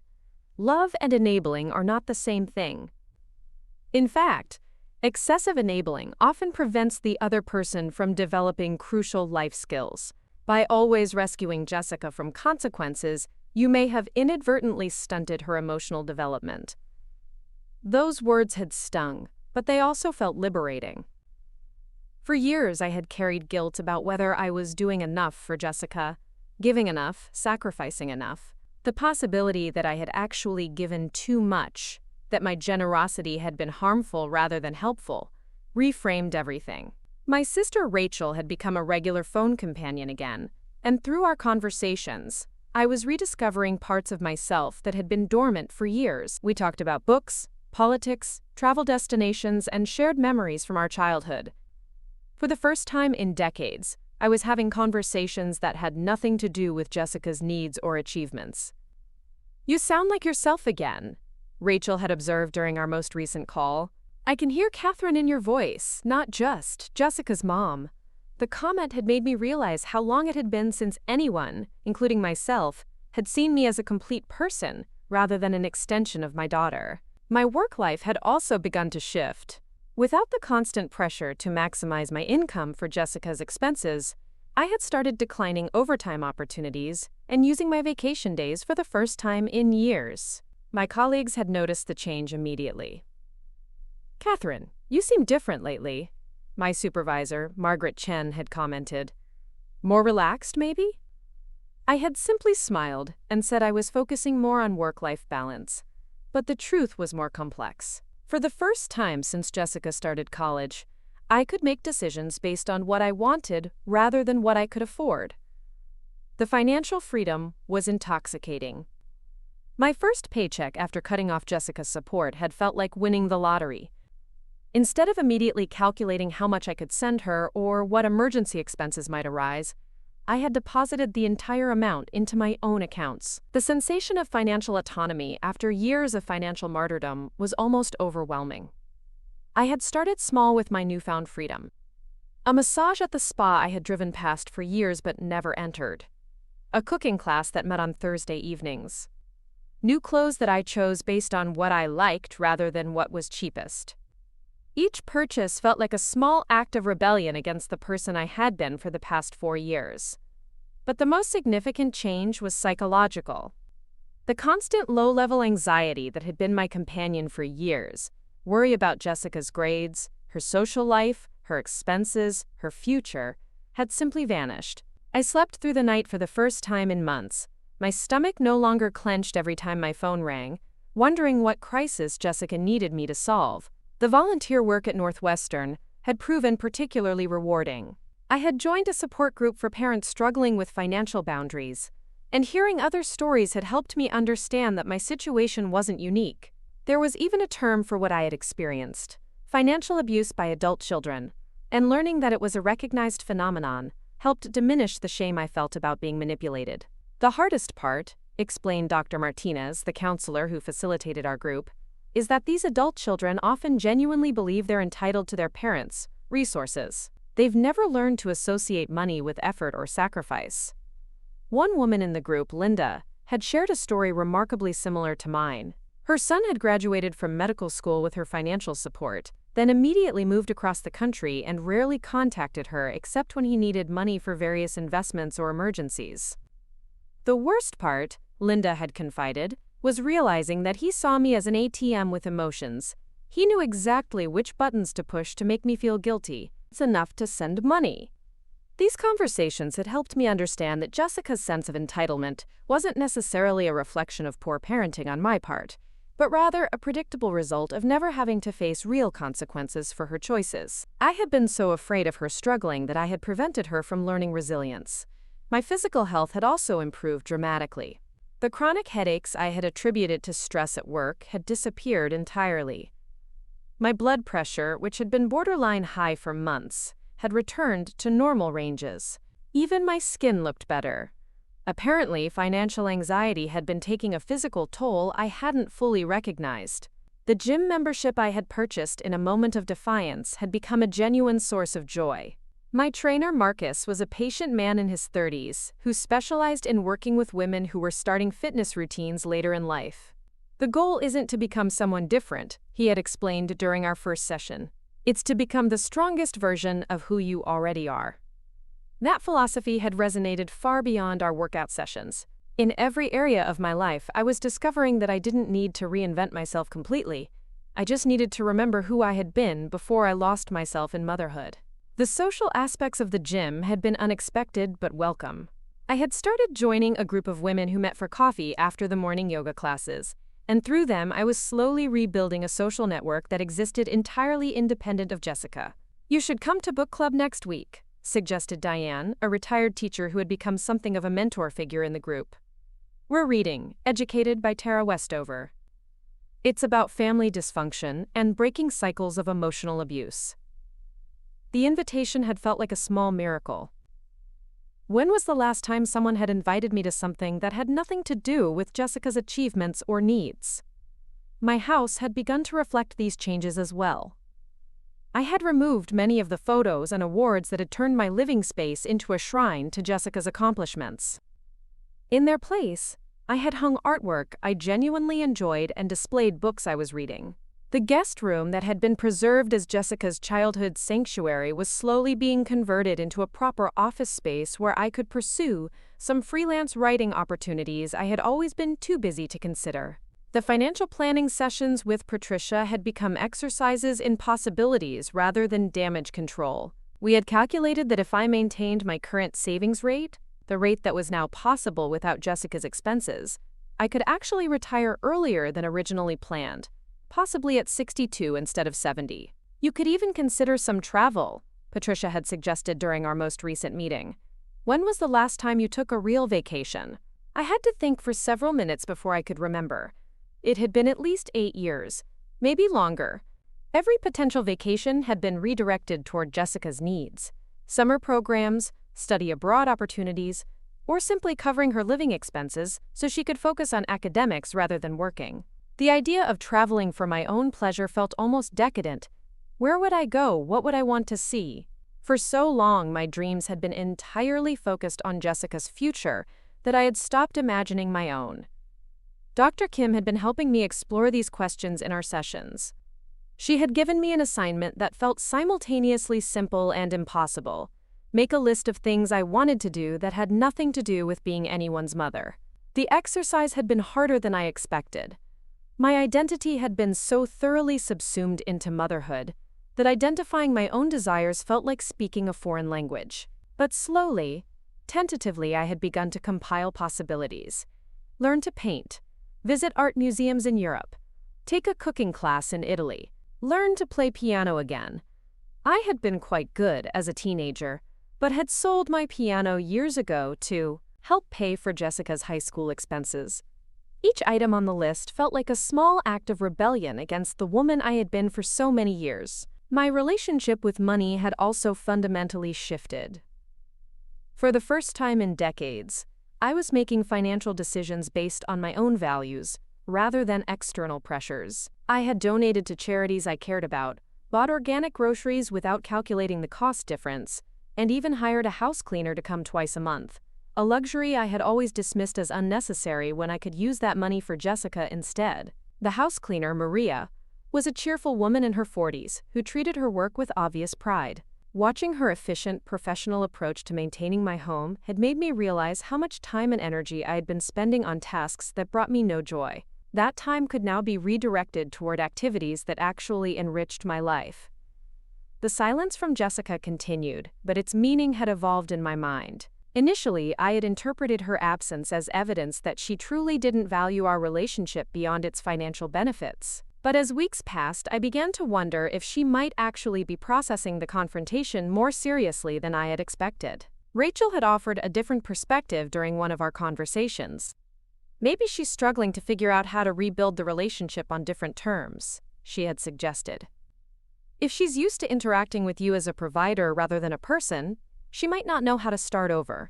Love and enabling are not the same thing. In fact, excessive enabling often prevents the other person from developing crucial life skills. By always rescuing Jessica from consequences, you may have inadvertently stunted her emotional development. Those words had stung, but they also felt liberating. For years, I had carried guilt about whether I was doing enough for Jessica, giving enough, sacrificing enough. The possibility that I had actually given too much, that my generosity had been harmful rather than helpful, reframed everything. My sister Rachel had become a regular phone companion again, and through our conversations, I was rediscovering parts of myself that had been dormant for years. We talked about books, politics, travel destinations, and shared memories from our childhood. For the first time in decades, I was having conversations that had nothing to do with Jessica's needs or achievements. "You sound like yourself again," Rachel had observed during our most recent call. I can hear Catherine in your voice, not just Jessica's mom. The comment had made me realize how long it had been since anyone, including myself, had seen me as a complete person rather than an extension of my daughter. My work life had also begun to shift. Without the constant pressure to maximize my income for Jessica's expenses, I had started declining overtime opportunities and using my vacation days for the first time in years. My colleagues had noticed the change immediately. "Catherine, you seem different lately," my supervisor, Margaret Chen, had commented. "More relaxed, maybe?" I had simply smiled and said I was focusing more on work-life balance. But the truth was more complex. For the first time since Jessica started college, I could make decisions based on what I wanted rather than what I could afford. The financial freedom was intoxicating. My first paycheck after cutting off Jessica's support had felt like winning the lottery. Instead of immediately calculating how much I could send her or what emergency expenses might arise, I had deposited the entire amount into my own accounts. The sensation of financial autonomy after years of financial martyrdom was almost overwhelming. I had started small with my newfound freedom. A massage at the spa I had driven past for years but never entered. A cooking class that met on Thursday evenings. New clothes that I chose based on what I liked rather than what was cheapest. Each purchase felt like a small act of rebellion against the person I had been for the past 4 years. But the most significant change was psychological. The constant low-level anxiety that had been my companion for years, worry about Jessica's grades, her social life, her expenses, her future, had simply vanished. I slept through the night for the first time in months. My stomach no longer clenched every time my phone rang, wondering what crisis Jessica needed me to solve. The volunteer work at Northwestern had proven particularly rewarding. I had joined a support group for parents struggling with financial boundaries, and hearing other stories had helped me understand that my situation wasn't unique. There was even a term for what I had experienced: financial abuse by adult children, and learning that it was a recognized phenomenon helped diminish the shame I felt about being manipulated. The hardest part, explained Dr. Martinez, the counselor who facilitated our group, is that these adult children often genuinely believe they're entitled to their parents' resources. They've never learned to associate money with effort or sacrifice. One woman in the group, Linda, had shared a story remarkably similar to mine. Her son had graduated from medical school with her financial support, then immediately moved across the country and rarely contacted her except when he needed money for various investments or emergencies. The worst part, Linda had confided, was realizing that he saw me as an ATM with emotions. He knew exactly which buttons to push to make me feel guilty. It's enough to send money. These conversations had helped me understand that Jessica's sense of entitlement wasn't necessarily a reflection of poor parenting on my part, but rather a predictable result of never having to face real consequences for her choices. I had been so afraid of her struggling that I had prevented her from learning resilience. My physical health had also improved dramatically. The chronic headaches I had attributed to stress at work had disappeared entirely. My blood pressure, which had been borderline high for months, had returned to normal ranges. Even my skin looked better. Apparently, financial anxiety had been taking a physical toll I hadn't fully recognized. The gym membership I had purchased in a moment of defiance had become a genuine source of joy. My trainer, Marcus, was a patient man in his 30s who specialized in working with women who were starting fitness routines later in life. The goal isn't to become someone different, he had explained during our first session. It's to become the strongest version of who you already are. That philosophy had resonated far beyond our workout sessions. In every area of my life, I was discovering that I didn't need to reinvent myself completely. I just needed to remember who I had been before I lost myself in motherhood. The social aspects of the gym had been unexpected but welcome. I had started joining a group of women who met for coffee after the morning yoga classes, and through them I was slowly rebuilding a social network that existed entirely independent of Jessica. "You should come to book club next week," suggested Diane, a retired teacher who had become something of a mentor figure in the group. "We're reading Educated by Tara Westover. It's about family dysfunction and breaking cycles of emotional abuse." The invitation had felt like a small miracle. When was the last time someone had invited me to something that had nothing to do with Jessica's achievements or needs? My house had begun to reflect these changes as well. I had removed many of the photos and awards that had turned my living space into a shrine to Jessica's accomplishments. In their place, I had hung artwork I genuinely enjoyed and displayed books I was reading. The guest room that had been preserved as Jessica's childhood sanctuary was slowly being converted into a proper office space where I could pursue some freelance writing opportunities I had always been too busy to consider. The financial planning sessions with Patricia had become exercises in possibilities rather than damage control. We had calculated that if I maintained my current savings rate, the rate that was now possible without Jessica's expenses, I could actually retire earlier than originally planned, possibly at 62 instead of 70. You could even consider some travel, Patricia had suggested during our most recent meeting. When was the last time you took a real vacation? I had to think for several minutes before I could remember. It had been at least 8 years, maybe longer. Every potential vacation had been redirected toward Jessica's needs. Summer programs, study abroad opportunities, or simply covering her living expenses so she could focus on academics rather than working. The idea of traveling for my own pleasure felt almost decadent. Where would I go? What would I want to see? For so long, my dreams had been entirely focused on Jessica's future that I had stopped imagining my own. Dr. Kim had been helping me explore these questions in our sessions. She had given me an assignment that felt simultaneously simple and impossible. Make a list of things I wanted to do that had nothing to do with being anyone's mother. The exercise had been harder than I expected. My identity had been so thoroughly subsumed into motherhood that identifying my own desires felt like speaking a foreign language. But slowly, tentatively, I had begun to compile possibilities. Learn to paint, visit art museums in Europe, take a cooking class in Italy, learn to play piano again. I had been quite good as a teenager, but had sold my piano years ago to help pay for Jessica's high school expenses. Each item on the list felt like a small act of rebellion against the woman I had been for so many years. My relationship with money had also fundamentally shifted. For the first time in decades, I was making financial decisions based on my own values, rather than external pressures. I had donated to charities I cared about, bought organic groceries without calculating the cost difference, and even hired a house cleaner to come twice a month. A luxury I had always dismissed as unnecessary when I could use that money for Jessica instead. The house cleaner, Maria, was a cheerful woman in her 40s who treated her work with obvious pride. Watching her efficient, professional approach to maintaining my home had made me realize how much time and energy I had been spending on tasks that brought me no joy. That time could now be redirected toward activities that actually enriched my life. The silence from Jessica continued, but its meaning had evolved in my mind. Initially, I had interpreted her absence as evidence that she truly didn't value our relationship beyond its financial benefits. But as weeks passed, I began to wonder if she might actually be processing the confrontation more seriously than I had expected. Rachel had offered a different perspective during one of our conversations. Maybe she's struggling to figure out how to rebuild the relationship on different terms, she had suggested. If she's used to interacting with you as a provider rather than a person, she might not know how to start over.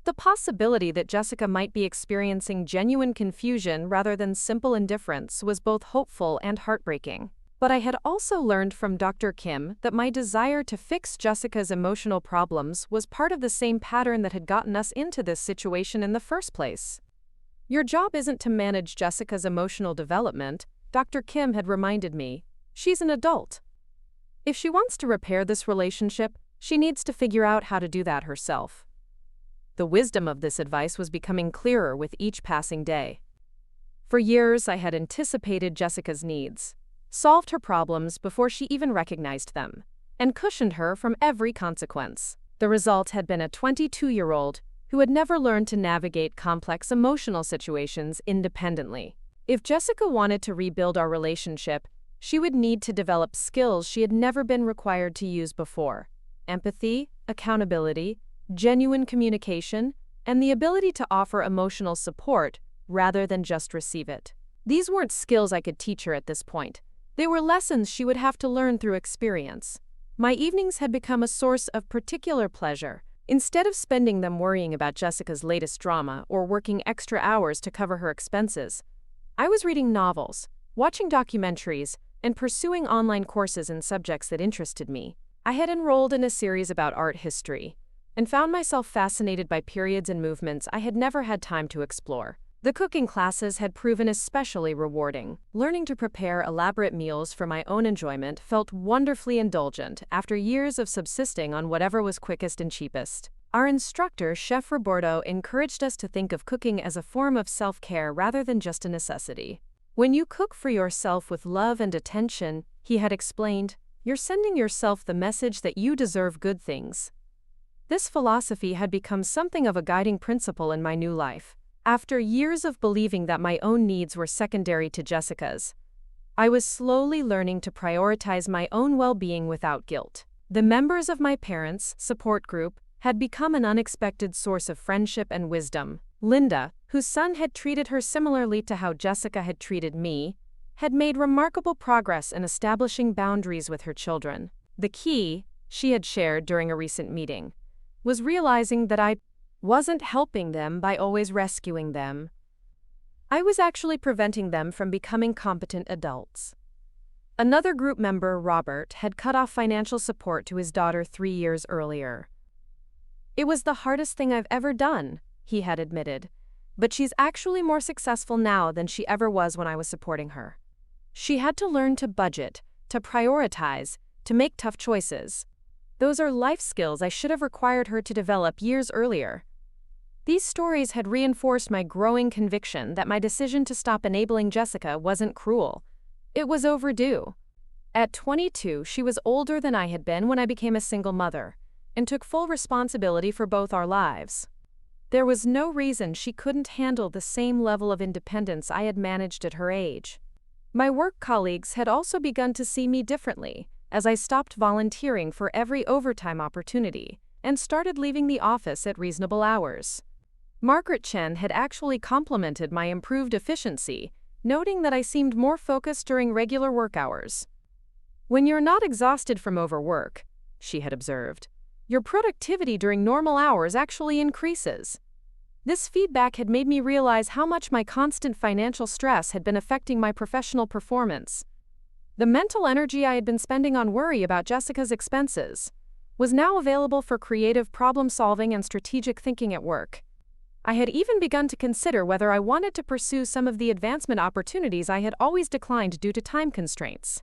The possibility that Jessica might be experiencing genuine confusion rather than simple indifference was both hopeful and heartbreaking. But I had also learned from Dr. Kim that my desire to fix Jessica's emotional problems was part of the same pattern that had gotten us into this situation in the first place. Your job isn't to manage Jessica's emotional development, Dr. Kim had reminded me. She's an adult. If she wants to repair this relationship, she needs to figure out how to do that herself. The wisdom of this advice was becoming clearer with each passing day. For years, I had anticipated Jessica's needs, solved her problems before she even recognized them, and cushioned her from every consequence. The result had been a 22-year-old who had never learned to navigate complex emotional situations independently. If Jessica wanted to rebuild our relationship, she would need to develop skills she had never been required to use before: empathy, accountability, genuine communication, and the ability to offer emotional support rather than just receive it. These weren't skills I could teach her at this point. They were lessons she would have to learn through experience. My evenings had become a source of particular pleasure. Instead of spending them worrying about Jessica's latest drama or working extra hours to cover her expenses, I was reading novels, Watching documentaries and pursuing online courses in subjects that interested me, I had enrolled in a series about art history and found myself fascinated by periods and movements I had never had time to explore. The cooking classes had proven especially rewarding. Learning to prepare elaborate meals for my own enjoyment felt wonderfully indulgent after years of subsisting on whatever was quickest and cheapest. Our instructor, Chef Roberto, encouraged us to think of cooking as a form of self-care rather than just a necessity. When you cook for yourself with love and attention, he had explained, you're sending yourself the message that you deserve good things. This philosophy had become something of a guiding principle in my new life. After years of believing that my own needs were secondary to Jessica's, I was slowly learning to prioritize my own well-being without guilt. The members of my parents' support group had become an unexpected source of friendship and wisdom. Linda, whose son had treated her similarly to how Jessica had treated me, had made remarkable progress in establishing boundaries with her children. The key, she had shared during a recent meeting, was realizing that I wasn't helping them by always rescuing them. I was actually preventing them from becoming competent adults. Another group member, Robert, had cut off financial support to his daughter 3 years earlier. It was the hardest thing I've ever done, he had admitted, but she's actually more successful now than she ever was when I was supporting her. She had to learn to budget, to prioritize, to make tough choices. Those are life skills I should have required her to develop years earlier. These stories had reinforced my growing conviction that my decision to stop enabling Jessica wasn't cruel. It was overdue. At 22, she was older than I had been when I became a single mother, and took full responsibility for both our lives. There was no reason she couldn't handle the same level of independence I had managed at her age. My work colleagues had also begun to see me differently, as I stopped volunteering for every overtime opportunity and started leaving the office at reasonable hours. Margaret Chen had actually complimented my improved efficiency, noting that I seemed more focused during regular work hours. When you're not exhausted from overwork, she had observed, your productivity during normal hours actually increases. This feedback had made me realize how much my constant financial stress had been affecting my professional performance. The mental energy I had been spending on worry about Jessica's expenses was now available for creative problem-solving and strategic thinking at work. I had even begun to consider whether I wanted to pursue some of the advancement opportunities I had always declined due to time constraints.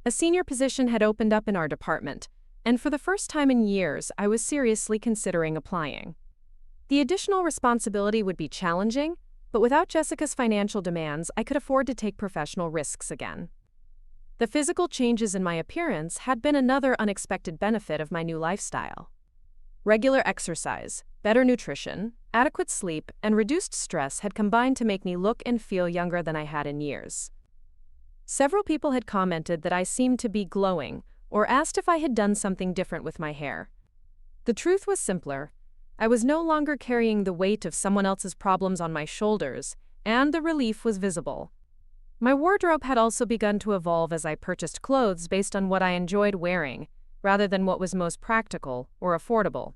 A senior position had opened up in our department, and for the first time in years, I was seriously considering applying. The additional responsibility would be challenging, but without Jessica's financial demands, I could afford to take professional risks again. The physical changes in my appearance had been another unexpected benefit of my new lifestyle. Regular exercise, better nutrition, adequate sleep, and reduced stress had combined to make me look and feel younger than I had in years. Several people had commented that I seemed to be glowing, or asked if I had done something different with my hair. The truth was simpler. I was no longer carrying the weight of someone else's problems on my shoulders, and the relief was visible. My wardrobe had also begun to evolve as I purchased clothes based on what I enjoyed wearing, rather than what was most practical or affordable.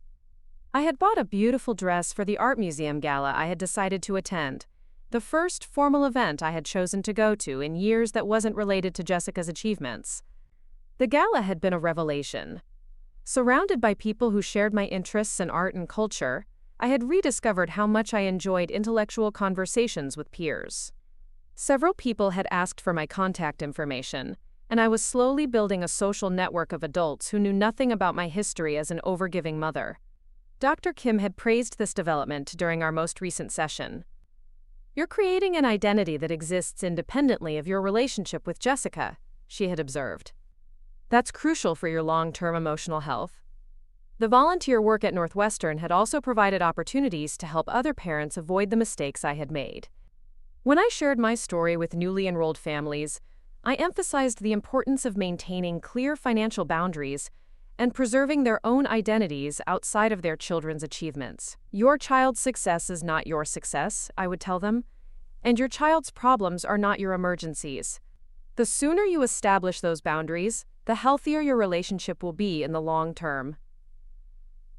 I had bought a beautiful dress for the art museum gala I had decided to attend, the first formal event I had chosen to go to in years that wasn't related to Jessica's achievements. The gala had been a revelation. Surrounded by people who shared my interests in art and culture, I had rediscovered how much I enjoyed intellectual conversations with peers. Several people had asked for my contact information, and I was slowly building a social network of adults who knew nothing about my history as an overgiving mother. Dr. Kim had praised this development during our most recent session. You're creating an identity that exists independently of your relationship with Jessica, she had observed. That's crucial for your long-term emotional health. The volunteer work at Northwestern had also provided opportunities to help other parents avoid the mistakes I had made. When I shared my story with newly enrolled families, I emphasized the importance of maintaining clear financial boundaries and preserving their own identities outside of their children's achievements. Your child's success is not your success, I would tell them, and your child's problems are not your emergencies. The sooner you establish those boundaries, the healthier your relationship will be in the long term.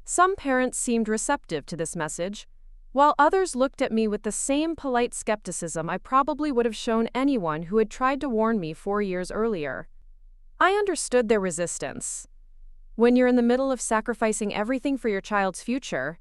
Some parents seemed receptive to this message, while others looked at me with the same polite skepticism I probably would have shown anyone who had tried to warn me 4 years earlier. I understood their resistance. When you're in the middle of sacrificing everything for your child's future,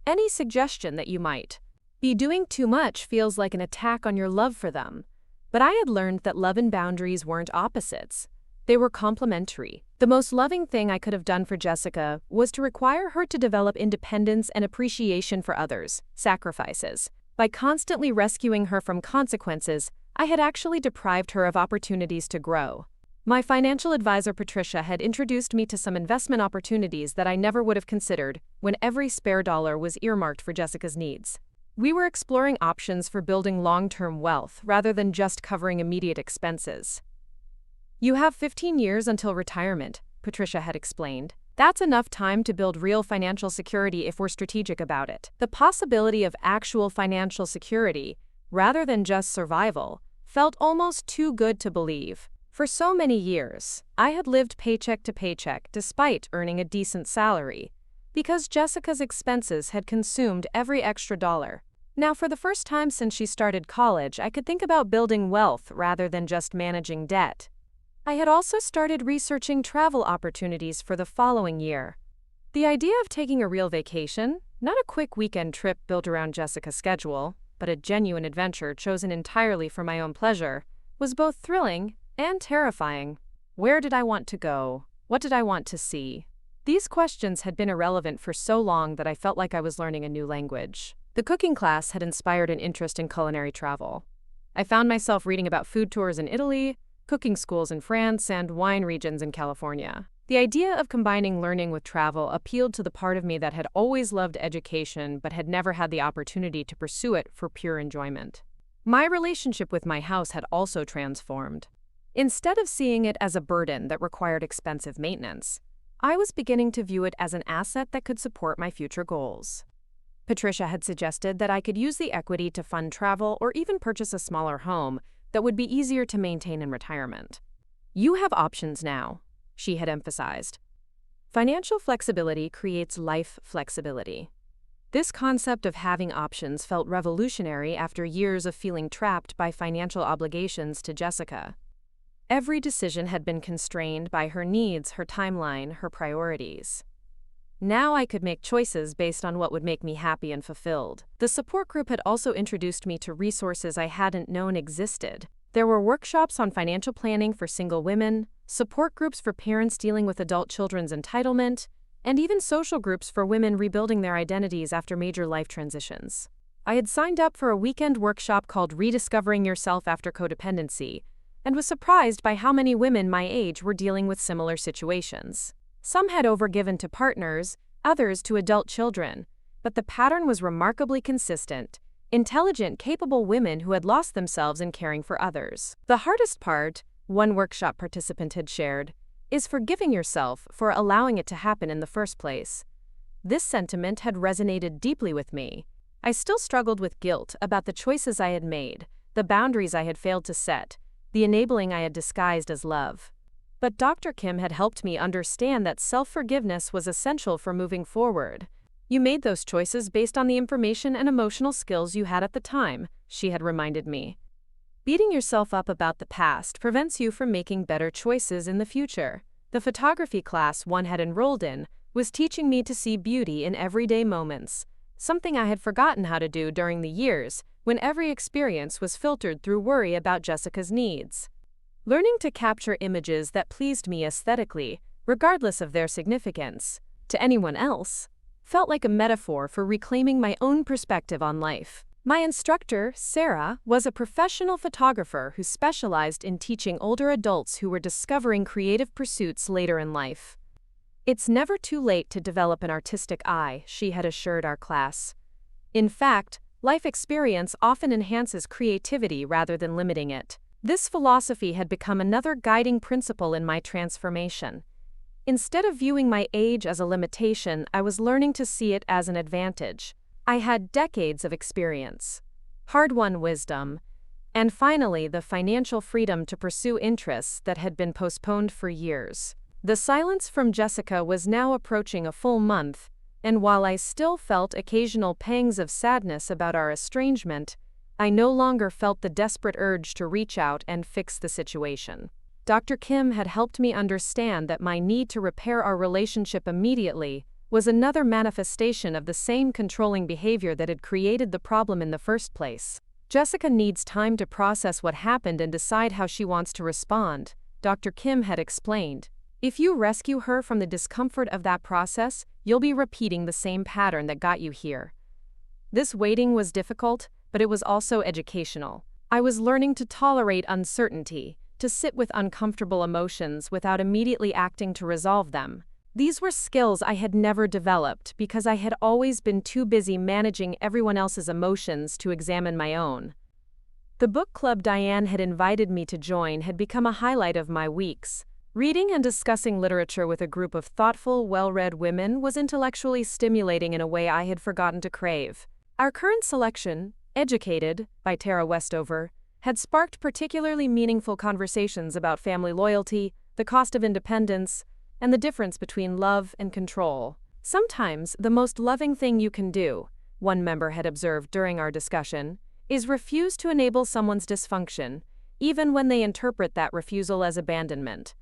any suggestion that you might be doing too much feels like an attack on your love for them. But I had learned that love and boundaries weren't opposites. They were complementary. The most loving thing I could have done for Jessica was to require her to develop independence and appreciation for others' sacrifices. By constantly rescuing her from consequences, I had actually deprived her of opportunities to grow. My financial advisor Patricia had introduced me to some investment opportunities that I never would have considered when every spare dollar was earmarked for Jessica's needs. We were exploring options for building long-term wealth rather than just covering immediate expenses. "You have 15 years until retirement," Patricia had explained. "That's enough time to build real financial security if we're strategic about it." The possibility of actual financial security, rather than just survival, felt almost too good to believe. For so many years, I had lived paycheck to paycheck despite earning a decent salary, because Jessica's expenses had consumed every extra dollar. Now, for the first time since she started college, I could think about building wealth rather than just managing debt. I had also started researching travel opportunities for the following year. The idea of taking a real vacation, not a quick weekend trip built around Jessica's schedule, but a genuine adventure chosen entirely for my own pleasure, was both thrilling and terrifying. Where did I want to go? What did I want to see? These questions had been irrelevant for so long that I felt like I was learning a new language. The cooking class had inspired an interest in culinary travel. I found myself reading about food tours in Italy, cooking schools in France, and wine regions in California. The idea of combining learning with travel appealed to the part of me that had always loved education but had never had the opportunity to pursue it for pure enjoyment. My relationship with my house had also transformed. Instead of seeing it as a burden that required expensive maintenance, I was beginning to view it as an asset that could support my future goals. Patricia had suggested that I could use the equity to fund travel or even purchase a smaller home that would be easier to maintain in retirement. "You have options now," she had emphasized. Financial flexibility creates life flexibility. This concept of having options felt revolutionary after years of feeling trapped by financial obligations to Jessica. Every decision had been constrained by her needs, her timeline, her priorities. Now I could make choices based on what would make me happy and fulfilled. The support group had also introduced me to resources I hadn't known existed. There were workshops on financial planning for single women, support groups for parents dealing with adult children's entitlement, and even social groups for women rebuilding their identities after major life transitions. I had signed up for a weekend workshop called Rediscovering Yourself After Codependency, and was surprised by how many women my age were dealing with similar situations. Some had overgiven to partners, others to adult children, but the pattern was remarkably consistent: intelligent, capable women who had lost themselves in caring for others. "The hardest part," one workshop participant had shared, "is forgiving yourself for allowing it to happen in the first place." This sentiment had resonated deeply with me. I still struggled with guilt about the choices I had made, the boundaries I had failed to set, the enabling I had disguised as love. But Dr. Kim had helped me understand that self-forgiveness was essential for moving forward. "You made those choices based on the information and emotional skills you had at the time," she had reminded me. "Beating yourself up about the past prevents you from making better choices in the future." The photography class one had enrolled in was teaching me to see beauty in everyday moments, something I had forgotten how to do during the years when every experience was filtered through worry about Jessica's needs. Learning to capture images that pleased me aesthetically, regardless of their significance, to anyone else, felt like a metaphor for reclaiming my own perspective on life. My instructor, Sarah, was a professional photographer who specialized in teaching older adults who were discovering creative pursuits later in life. "It's never too late to develop an artistic eye," she had assured our class. In fact, life experience often enhances creativity rather than limiting it. This philosophy had become another guiding principle in my transformation. Instead of viewing my age as a limitation, I was learning to see it as an advantage. I had decades of experience, hard-won wisdom, and finally the financial freedom to pursue interests that had been postponed for years. The silence from Jessica was now approaching a full month, And while I still felt occasional pangs of sadness about our estrangement, I no longer felt the desperate urge to reach out and fix the situation. Dr. Kim had helped me understand that my need to repair our relationship immediately was another manifestation of the same controlling behavior that had created the problem in the first place. Jessica needs time to process what happened and decide how she wants to respond, Dr. Kim had explained. If you rescue her from the discomfort of that process, you'll be repeating the same pattern that got you here. This waiting was difficult, but it was also educational. I was learning to tolerate uncertainty, to sit with uncomfortable emotions without immediately acting to resolve them. These were skills I had never developed because I had always been too busy managing everyone else's emotions to examine my own. The book club Diane had invited me to join had become a highlight of my weeks. Reading and discussing literature with a group of thoughtful, well-read women was intellectually stimulating in a way I had forgotten to crave. Our current selection, Educated, by Tara Westover, had sparked particularly meaningful conversations about family loyalty, the cost of independence, and the difference between love and control. Sometimes the most loving thing you can do, one member had observed during our discussion, is refuse to enable someone's dysfunction, even when they interpret that refusal as abandonment.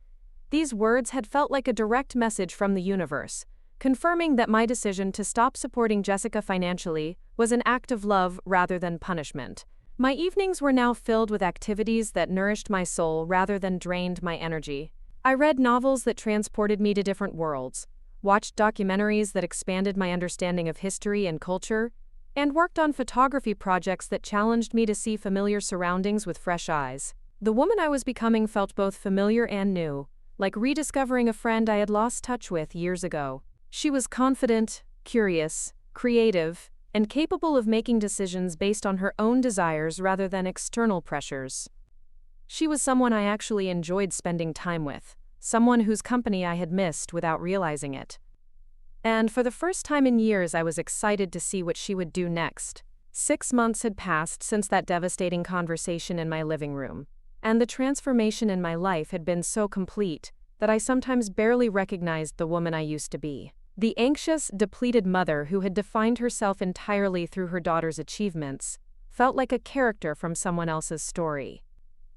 These words had felt like a direct message from the universe, confirming that my decision to stop supporting Jessica financially was an act of love rather than punishment. My evenings were now filled with activities that nourished my soul rather than drained my energy. I read novels that transported me to different worlds, watched documentaries that expanded my understanding of history and culture, and worked on photography projects that challenged me to see familiar surroundings with fresh eyes. The woman I was becoming felt both familiar and new, like rediscovering a friend I had lost touch with years ago. She was confident, curious, creative, and capable of making decisions based on her own desires rather than external pressures. She was someone I actually enjoyed spending time with, someone whose company I had missed without realizing it. And for the first time in years, I was excited to see what she would do next. 6 months had passed since that devastating conversation in my living room, and the transformation in my life had been so complete that I sometimes barely recognized the woman I used to be. The anxious, depleted mother who had defined herself entirely through her daughter's achievements felt like a character from someone else's story.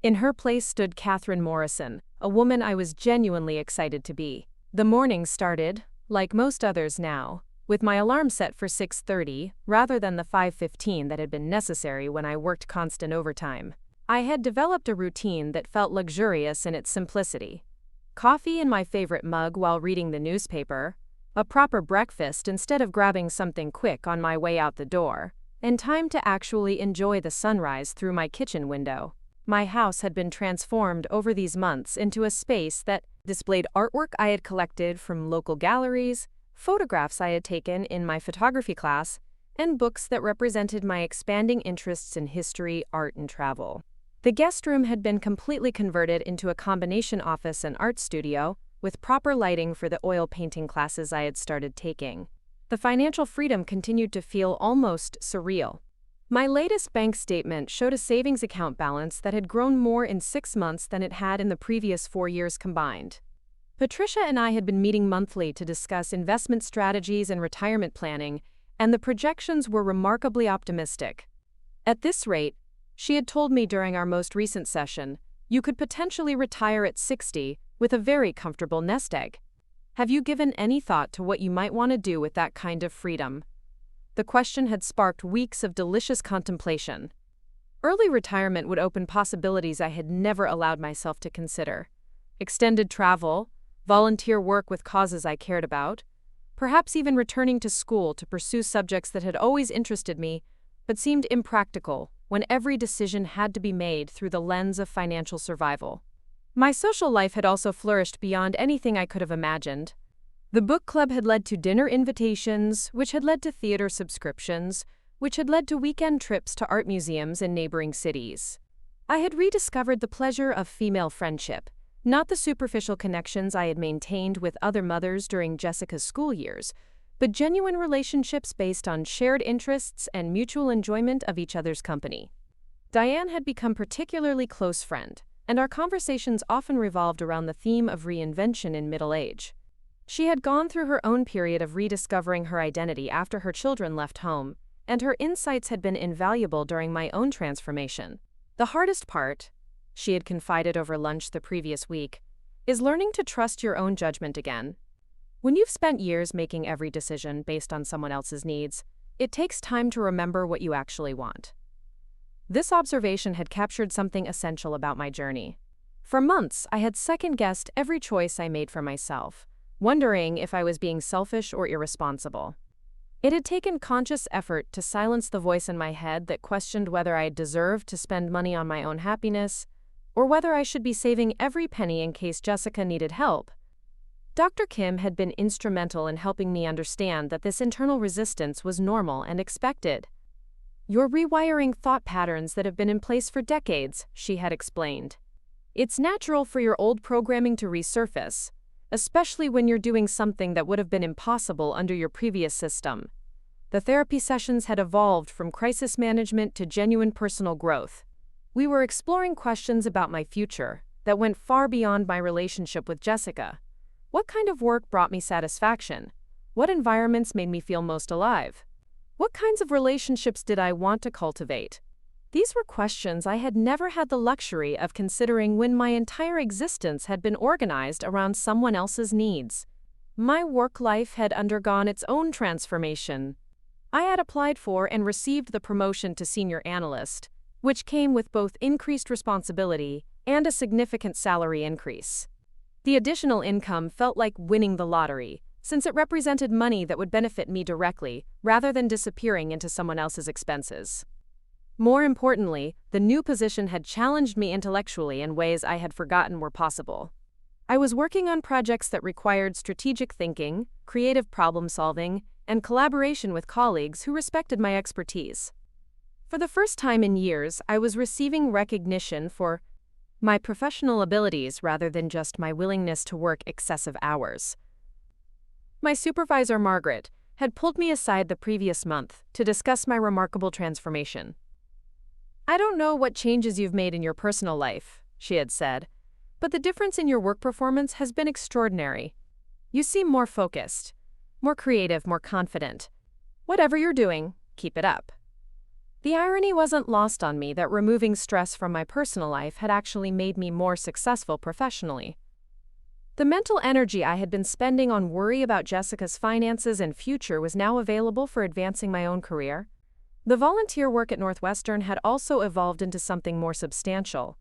In her place stood Catherine Morrison, a woman I was genuinely excited to be. The morning started, like most others now, with my alarm set for 6:30 rather than the 5:15 that had been necessary when I worked constant overtime. I had developed a routine that felt luxurious in its simplicity. Coffee in my favorite mug while reading the newspaper, a proper breakfast instead of grabbing something quick on my way out the door, and time to actually enjoy the sunrise through my kitchen window. My house had been transformed over these months into a space that displayed artwork I had collected from local galleries, photographs I had taken in my photography class, and books that represented my expanding interests in history, art, and travel. The guest room had been completely converted into a combination office and art studio, with proper lighting for the oil painting classes I had started taking. The financial freedom continued to feel almost surreal. My latest bank statement showed a savings account balance that had grown more in 6 months than it had in the previous 4 years combined. Patricia and I had been meeting monthly to discuss investment strategies and retirement planning, and the projections were remarkably optimistic. At this rate, she had told me during our most recent session, you could potentially retire at 60 with a very comfortable nest egg. Have you given any thought to what you might want to do with that kind of freedom? The question had sparked weeks of delicious contemplation. Early retirement would open possibilities I had never allowed myself to consider. Extended travel, volunteer work with causes I cared about, perhaps even returning to school to pursue subjects that had always interested me, but seemed impractical when every decision had to be made through the lens of financial survival. My social life had also flourished beyond anything I could have imagined. The book club had led to dinner invitations, which had led to theater subscriptions, which had led to weekend trips to art museums in neighboring cities. I had rediscovered the pleasure of female friendship, not the superficial connections I had maintained with other mothers during Jessica's school years, but genuine relationships based on shared interests and mutual enjoyment of each other's company. Diane had become a particularly close friend, and our conversations often revolved around the theme of reinvention in middle age. She had gone through her own period of rediscovering her identity after her children left home, and her insights had been invaluable during my own transformation. The hardest part, she had confided over lunch the previous week, is learning to trust your own judgment again. When you've spent years making every decision based on someone else's needs, it takes time to remember what you actually want. This observation had captured something essential about my journey. For months, I had second-guessed every choice I made for myself, wondering if I was being selfish or irresponsible. It had taken conscious effort to silence the voice in my head that questioned whether I deserved to spend money on my own happiness, or whether I should be saving every penny in case Jessica needed help. Dr. Kim had been instrumental in helping me understand that this internal resistance was normal and expected. "You're rewiring thought patterns that have been in place for decades," she had explained. "It's natural for your old programming to resurface, especially when you're doing something that would have been impossible under your previous system." The therapy sessions had evolved from crisis management to genuine personal growth. We were exploring questions about my future that went far beyond my relationship with Jessica. What kind of work brought me satisfaction? What environments made me feel most alive? What kinds of relationships did I want to cultivate? These were questions I had never had the luxury of considering when my entire existence had been organized around someone else's needs. My work life had undergone its own transformation. I had applied for and received the promotion to senior analyst, which came with both increased responsibility and a significant salary increase. The additional income felt like winning the lottery, since it represented money that would benefit me directly, rather than disappearing into someone else's expenses. More importantly, the new position had challenged me intellectually in ways I had forgotten were possible. I was working on projects that required strategic thinking, creative problem-solving, and collaboration with colleagues who respected my expertise. For the first time in years, I was receiving recognition for my professional abilities rather than just my willingness to work excessive hours. My supervisor, Margaret, had pulled me aside the previous month to discuss my remarkable transformation. "I don't know what changes you've made in your personal life," she had said, "but the difference in your work performance has been extraordinary. You seem more focused, more creative, more confident. Whatever you're doing, keep it up." The irony wasn't lost on me that removing stress from my personal life had actually made me more successful professionally. The mental energy I had been spending on worry about Jessica's finances and future was now available for advancing my own career. The volunteer work at Northwestern had also evolved into something more substantial.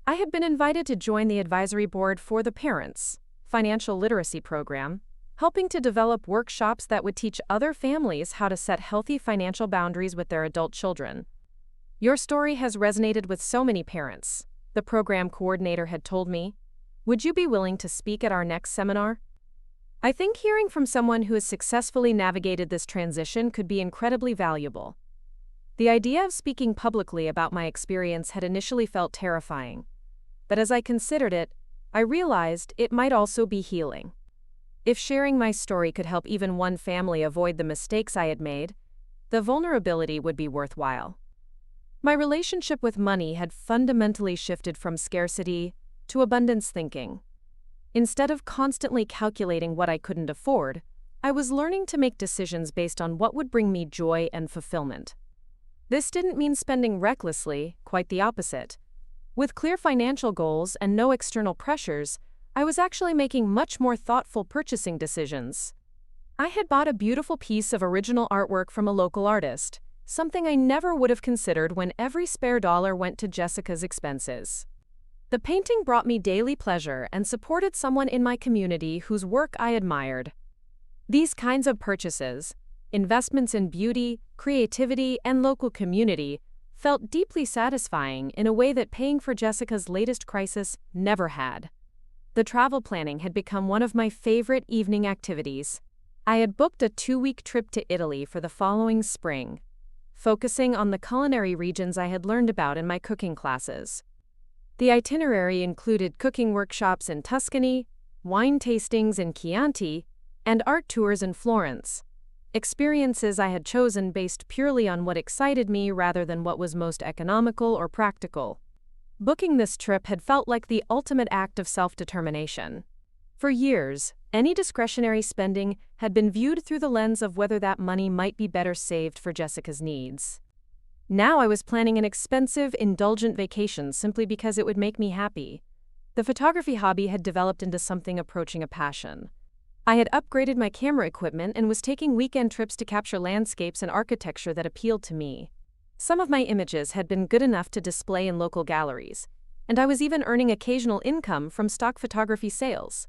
I had been invited to join the advisory board for the Parents' Financial Literacy Program, helping to develop workshops that would teach other families how to set healthy financial boundaries with their adult children. "Your story has resonated with so many parents," the program coordinator had told me. "Would you be willing to speak at our next seminar?" I think hearing from someone who has successfully navigated this transition could be incredibly valuable. The idea of speaking publicly about my experience had initially felt terrifying, but as I considered it, I realized it might also be healing. If sharing my story could help even one family avoid the mistakes I had made, the vulnerability would be worthwhile. My relationship with money had fundamentally shifted from scarcity to abundance thinking. Instead of constantly calculating what I couldn't afford, I was learning to make decisions based on what would bring me joy and fulfillment. This didn't mean spending recklessly, quite the opposite. With clear financial goals and no external pressures, I was actually making much more thoughtful purchasing decisions. I had bought a beautiful piece of original artwork from a local artist, something I never would have considered when every spare dollar went to Jessica's expenses. The painting brought me daily pleasure and supported someone in my community whose work I admired. These kinds of purchases, investments in beauty, creativity, and local community, felt deeply satisfying in a way that paying for Jessica's latest crisis never had. The travel planning had become one of my favorite evening activities. I had booked a 2-week trip to Italy for the following spring, focusing on the culinary regions I had learned about in my cooking classes. The itinerary included cooking workshops in Tuscany, wine tastings in Chianti, and art tours in Florence. Experiences I had chosen based purely on what excited me rather than what was most economical or practical. Booking this trip had felt like the ultimate act of self-determination. For years, Any discretionary spending had been viewed through the lens of whether that money might be better saved for Jessica's needs. Now I was planning an expensive, indulgent vacation simply because it would make me happy. The photography hobby had developed into something approaching a passion. I had upgraded my camera equipment and was taking weekend trips to capture landscapes and architecture that appealed to me. Some of my images had been good enough to display in local galleries, and I was even earning occasional income from stock photography sales.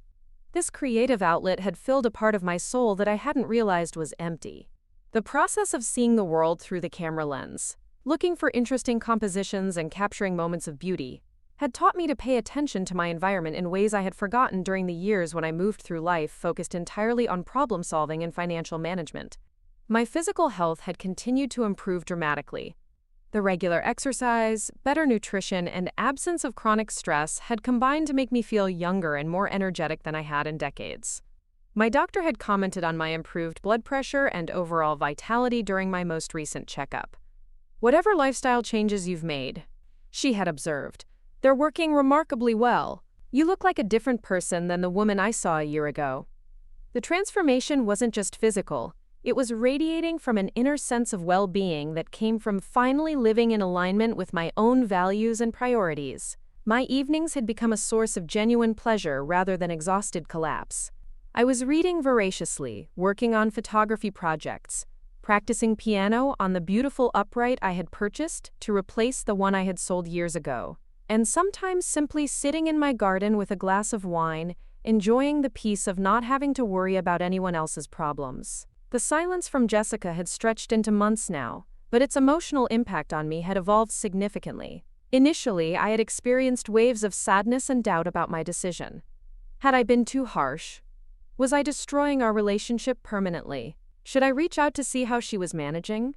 This creative outlet had filled a part of my soul that I hadn't realized was empty. The process of seeing the world through the camera lens, looking for interesting compositions and capturing moments of beauty, had taught me to pay attention to my environment in ways I had forgotten during the years when I moved through life focused entirely on problem-solving and financial management. My physical health had continued to improve dramatically. The regular exercise, better nutrition, and absence of chronic stress had combined to make me feel younger and more energetic than I had in decades. My doctor had commented on my improved blood pressure and overall vitality during my most recent checkup. "Whatever lifestyle changes you've made," she had observed, "they're working remarkably well. You look like a different person than the woman I saw a year ago." The transformation wasn't just physical. It was radiating from an inner sense of well-being that came from finally living in alignment with my own values and priorities. My evenings had become a source of genuine pleasure rather than exhausted collapse. I was reading voraciously, working on photography projects, practicing piano on the beautiful upright I had purchased to replace the one I had sold years ago, and sometimes simply sitting in my garden with a glass of wine, enjoying the peace of not having to worry about anyone else's problems. The silence from Jessica had stretched into months now, but its emotional impact on me had evolved significantly. Initially, I had experienced waves of sadness and doubt about my decision. Had I been too harsh? Was I destroying our relationship permanently? Should I reach out to see how she was managing?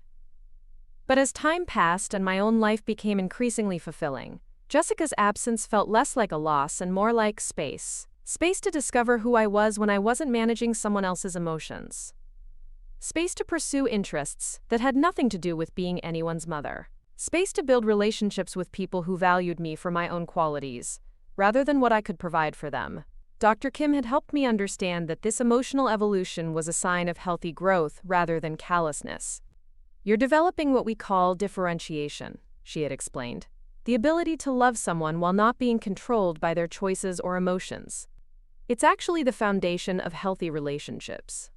But as time passed and my own life became increasingly fulfilling, Jessica's absence felt less like a loss and more like space. Space to discover who I was when I wasn't managing someone else's emotions. Space to pursue interests that had nothing to do with being anyone's mother. Space to build relationships with people who valued me for my own qualities, rather than what I could provide for them. Dr. Kim had helped me understand that this emotional evolution was a sign of healthy growth rather than callousness. "You're developing what we call differentiation," she had explained. "The ability to love someone while not being controlled by their choices or emotions. It's actually the foundation of healthy relationships."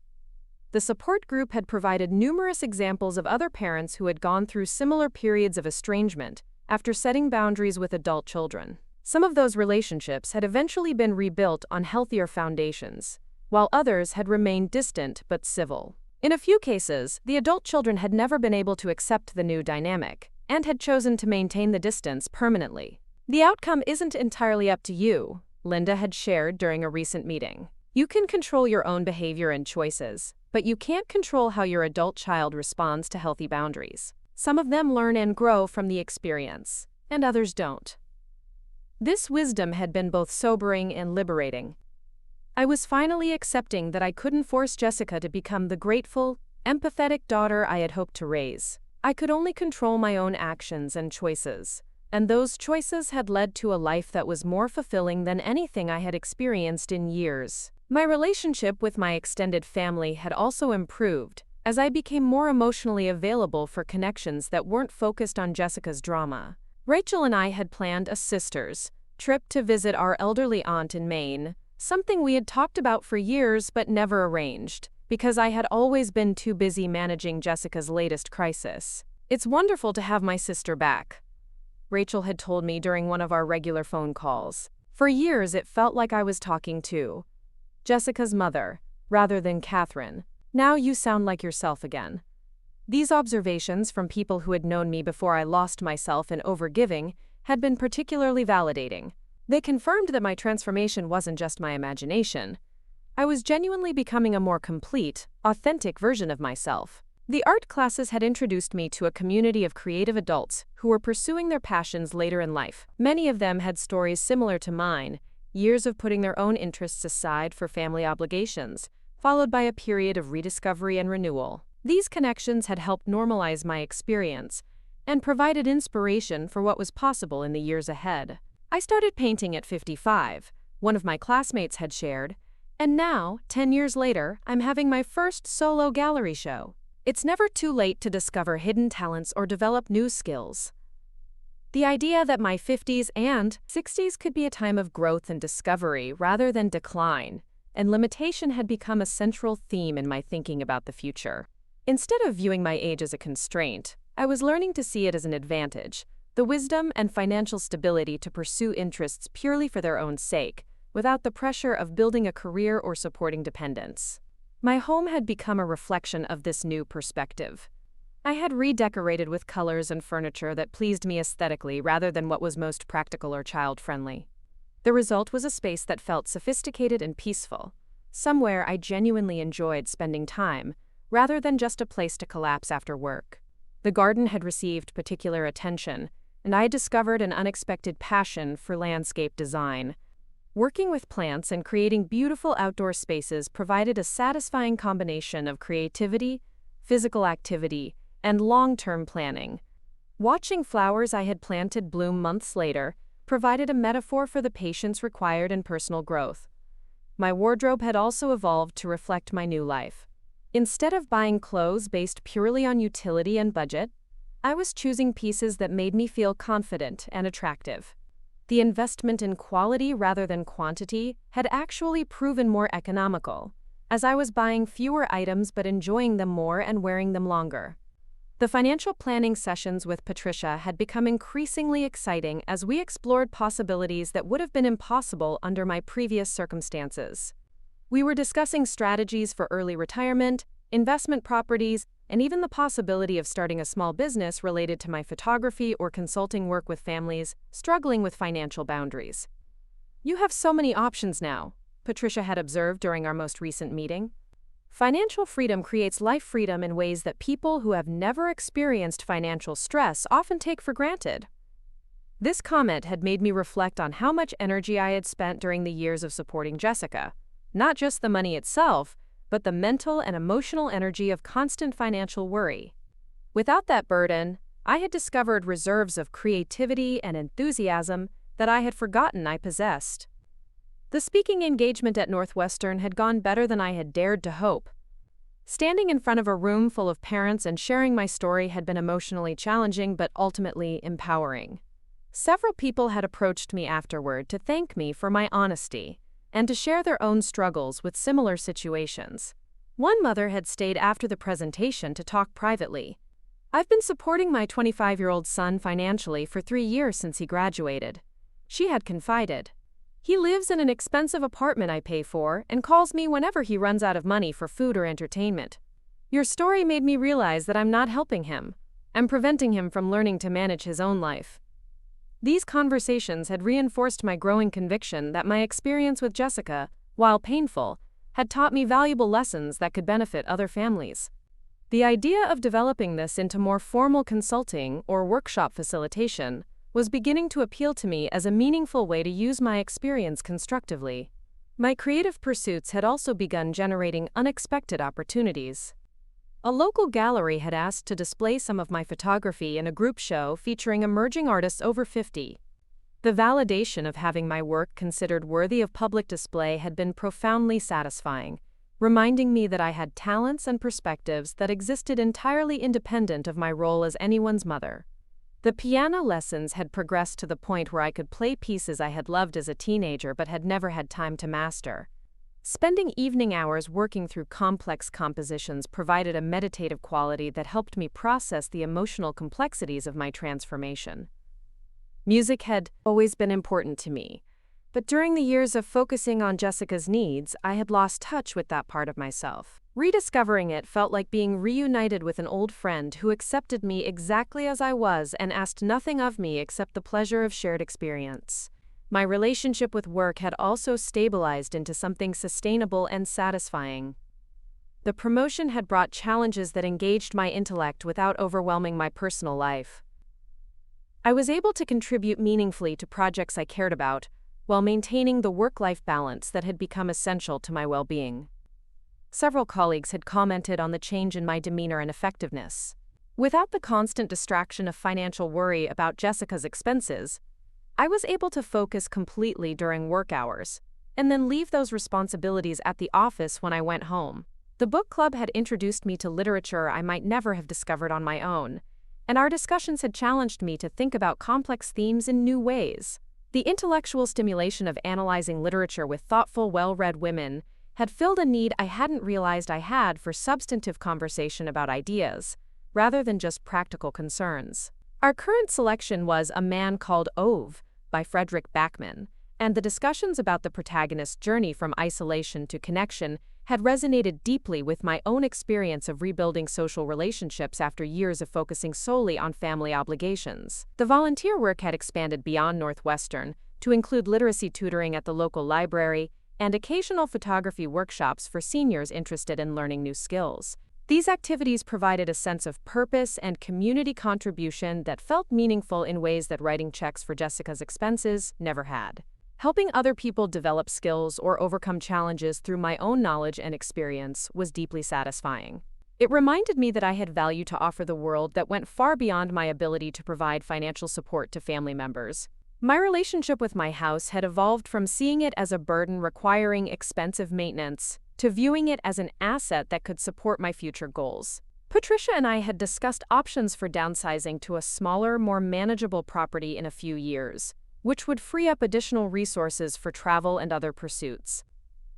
The support group had provided numerous examples of other parents who had gone through similar periods of estrangement after setting boundaries with adult children. Some of those relationships had eventually been rebuilt on healthier foundations, while others had remained distant but civil. In a few cases, the adult children had never been able to accept the new dynamic and had chosen to maintain the distance permanently. "The outcome isn't entirely up to you," Linda had shared during a recent meeting. "You can control your own behavior and choices, but you can't control how your adult child responds to healthy boundaries. Some of them learn and grow from the experience, and others don't." This wisdom had been both sobering and liberating. I was finally accepting that I couldn't force Jessica to become the grateful, empathetic daughter I had hoped to raise. I could only control my own actions and choices, and those choices had led to a life that was more fulfilling than anything I had experienced in years. My relationship with my extended family had also improved, as I became more emotionally available for connections that weren't focused on Jessica's drama. Rachel and I had planned a sisters' trip to visit our elderly aunt in Maine, something we had talked about for years but never arranged, because I had always been too busy managing Jessica's latest crisis. "It's wonderful to have my sister back," Rachel had told me during one of our regular phone calls. For years it felt like I was talking to Jessica's mother, rather than Catherine. "Now you sound like yourself again." These observations from people who had known me before I lost myself in overgiving had been particularly validating. They confirmed that my transformation wasn't just my imagination. I was genuinely becoming a more complete, authentic version of myself. The art classes had introduced me to a community of creative adults who were pursuing their passions later in life. Many of them had stories similar to mine, years of putting their own interests aside for family obligations, followed by a period of rediscovery and renewal. These connections had helped normalize my experience and provided inspiration for what was possible in the years ahead. "I started painting at 55, one of my classmates had shared, And now, 10 years later, I'm having my first solo gallery show. It's never too late to discover hidden talents or develop new skills. The idea that my 50s and 60s could be a time of growth and discovery rather than decline and limitation had become a central theme in my thinking about the future. Instead of viewing my age as a constraint, I was learning to see it as an advantage, the wisdom and financial stability to pursue interests purely for their own sake, without the pressure of building a career or supporting dependence. My home had become a reflection of this new perspective. I had redecorated with colors and furniture that pleased me aesthetically rather than what was most practical or child-friendly. The result was a space that felt sophisticated and peaceful, somewhere I genuinely enjoyed spending time, rather than just a place to collapse after work. The garden had received particular attention, and I had discovered an unexpected passion for landscape design. Working with plants and creating beautiful outdoor spaces provided a satisfying combination of creativity, physical activity, and long-term planning. Watching flowers I had planted bloom months later provided a metaphor for the patience required in personal growth. My wardrobe had also evolved to reflect my new life. Instead of buying clothes based purely on utility and budget, I was choosing pieces that made me feel confident and attractive. The investment in quality rather than quantity had actually proven more economical, as I was buying fewer items but enjoying them more and wearing them longer. The financial planning sessions with Patricia had become increasingly exciting as we explored possibilities that would have been impossible under my previous circumstances. We were discussing strategies for early retirement, investment properties, and even the possibility of starting a small business related to my photography or consulting work with families struggling with financial boundaries. "You have so many options now," Patricia had observed during our most recent meeting. "Financial freedom creates life freedom in ways that people who have never experienced financial stress often take for granted." This comment had made me reflect on how much energy I had spent during the years of supporting Jessica. Not just the money itself, but the mental and emotional energy of constant financial worry. Without that burden, I had discovered reserves of creativity and enthusiasm that I had forgotten I possessed. The speaking engagement at Northwestern had gone better than I had dared to hope. Standing in front of a room full of parents and sharing my story had been emotionally challenging but ultimately empowering. Several people had approached me afterward to thank me for my honesty and to share their own struggles with similar situations. One mother had stayed after the presentation to talk privately. "I've been supporting my 25-year-old son financially for 3 years since he graduated," she had confided. "He lives in an expensive apartment I pay for and calls me whenever he runs out of money for food or entertainment. Your story made me realize that I'm not helping him. I'm preventing him from learning to manage his own life." These conversations had reinforced my growing conviction that my experience with Jessica, while painful, had taught me valuable lessons that could benefit other families. The idea of developing this into more formal consulting or workshop facilitation was beginning to appeal to me as a meaningful way to use my experience constructively. My creative pursuits had also begun generating unexpected opportunities. A local gallery had asked to display some of my photography in a group show featuring emerging artists over 50. The validation of having my work considered worthy of public display had been profoundly satisfying, reminding me that I had talents and perspectives that existed entirely independent of my role as anyone's mother. The piano lessons had progressed to the point where I could play pieces I had loved as a teenager but had never had time to master. Spending evening hours working through complex compositions provided a meditative quality that helped me process the emotional complexities of my transformation. Music had always been important to me, but during the years of focusing on Jessica's needs, I had lost touch with that part of myself. Rediscovering it felt like being reunited with an old friend who accepted me exactly as I was and asked nothing of me except the pleasure of shared experience. My relationship with work had also stabilized into something sustainable and satisfying. The promotion had brought challenges that engaged my intellect without overwhelming my personal life. I was able to contribute meaningfully to projects I cared about, while maintaining the work-life balance that had become essential to my well-being. Several colleagues had commented on the change in my demeanor and effectiveness. Without the constant distraction of financial worry about Jessica's expenses, I was able to focus completely during work hours, and then leave those responsibilities at the office when I went home. The book club had introduced me to literature I might never have discovered on my own, and our discussions had challenged me to think about complex themes in new ways. The intellectual stimulation of analyzing literature with thoughtful, well-read women had filled a need I hadn't realized I had for substantive conversation about ideas, rather than just practical concerns. Our current selection was A Man Called Ove by Frederick Backman, and the discussions about the protagonist's journey from isolation to connection had resonated deeply with my own experience of rebuilding social relationships after years of focusing solely on family obligations. The volunteer work had expanded beyond Northwestern to include literacy tutoring at the local library and occasional photography workshops for seniors interested in learning new skills. These activities provided a sense of purpose and community contribution that felt meaningful in ways that writing checks for Jessica's expenses never had. Helping other people develop skills or overcome challenges through my own knowledge and experience was deeply satisfying. It reminded me that I had value to offer the world that went far beyond my ability to provide financial support to family members. My relationship with my house had evolved from seeing it as a burden requiring expensive maintenance to viewing it as an asset that could support my future goals. Patricia and I had discussed options for downsizing to a smaller, more manageable property in a few years, which would free up additional resources for travel and other pursuits.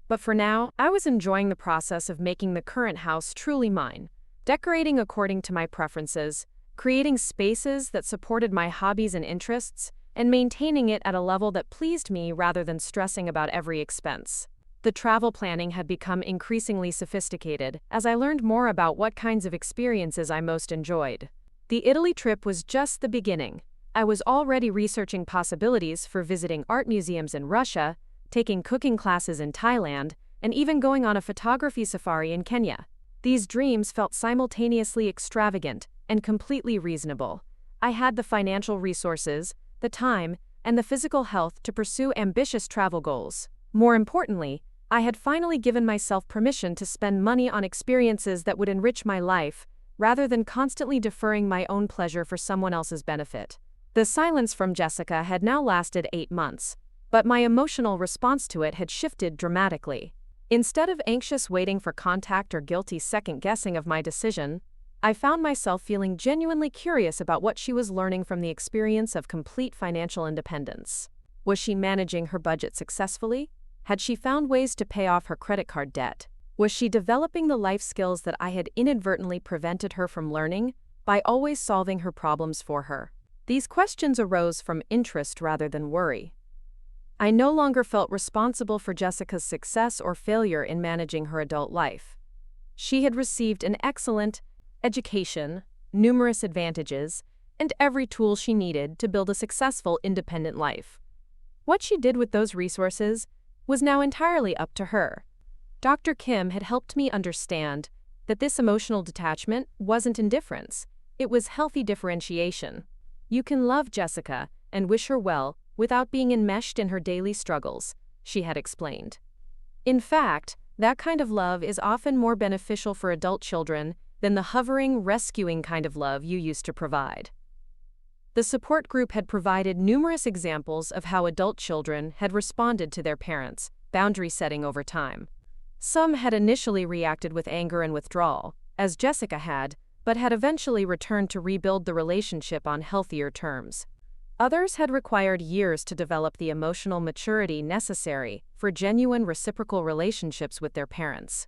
But for now, I was enjoying the process of making the current house truly mine, decorating according to my preferences, creating spaces that supported my hobbies and interests, and maintaining it at a level that pleased me rather than stressing about every expense. The travel planning had become increasingly sophisticated as I learned more about what kinds of experiences I most enjoyed. The Italy trip was just the beginning. I was already researching possibilities for visiting art museums in Russia, taking cooking classes in Thailand, and even going on a photography safari in Kenya. These dreams felt simultaneously extravagant and completely reasonable. I had the financial resources, the time, and the physical health to pursue ambitious travel goals. More importantly, I had finally given myself permission to spend money on experiences that would enrich my life, rather than constantly deferring my own pleasure for someone else's benefit. The silence from Jessica had now lasted 8 months, but my emotional response to it had shifted dramatically. Instead of anxious waiting for contact or guilty second-guessing of my decision, I found myself feeling genuinely curious about what she was learning from the experience of complete financial independence. Was she managing her budget successfully? Had she found ways to pay off her credit card debt? Was she developing the life skills that I had inadvertently prevented her from learning by always solving her problems for her? These questions arose from interest rather than worry. I no longer felt responsible for Jessica's success or failure in managing her adult life. She had received an excellent education, numerous advantages, and every tool she needed to build a successful, independent life. What she did with those resources was now entirely up to her. Dr. Kim had helped me understand that this emotional detachment wasn't indifference, it was healthy differentiation. You can love Jessica and wish her well without being enmeshed in her daily struggles, she had explained. In fact, that kind of love is often more beneficial for adult children than the hovering, rescuing kind of love you used to provide. The support group had provided numerous examples of how adult children had responded to their parents' boundary setting over time. Some had initially reacted with anger and withdrawal, as Jessica had, but had eventually returned to rebuild the relationship on healthier terms. Others had required years to develop the emotional maturity necessary for genuine reciprocal relationships with their parents.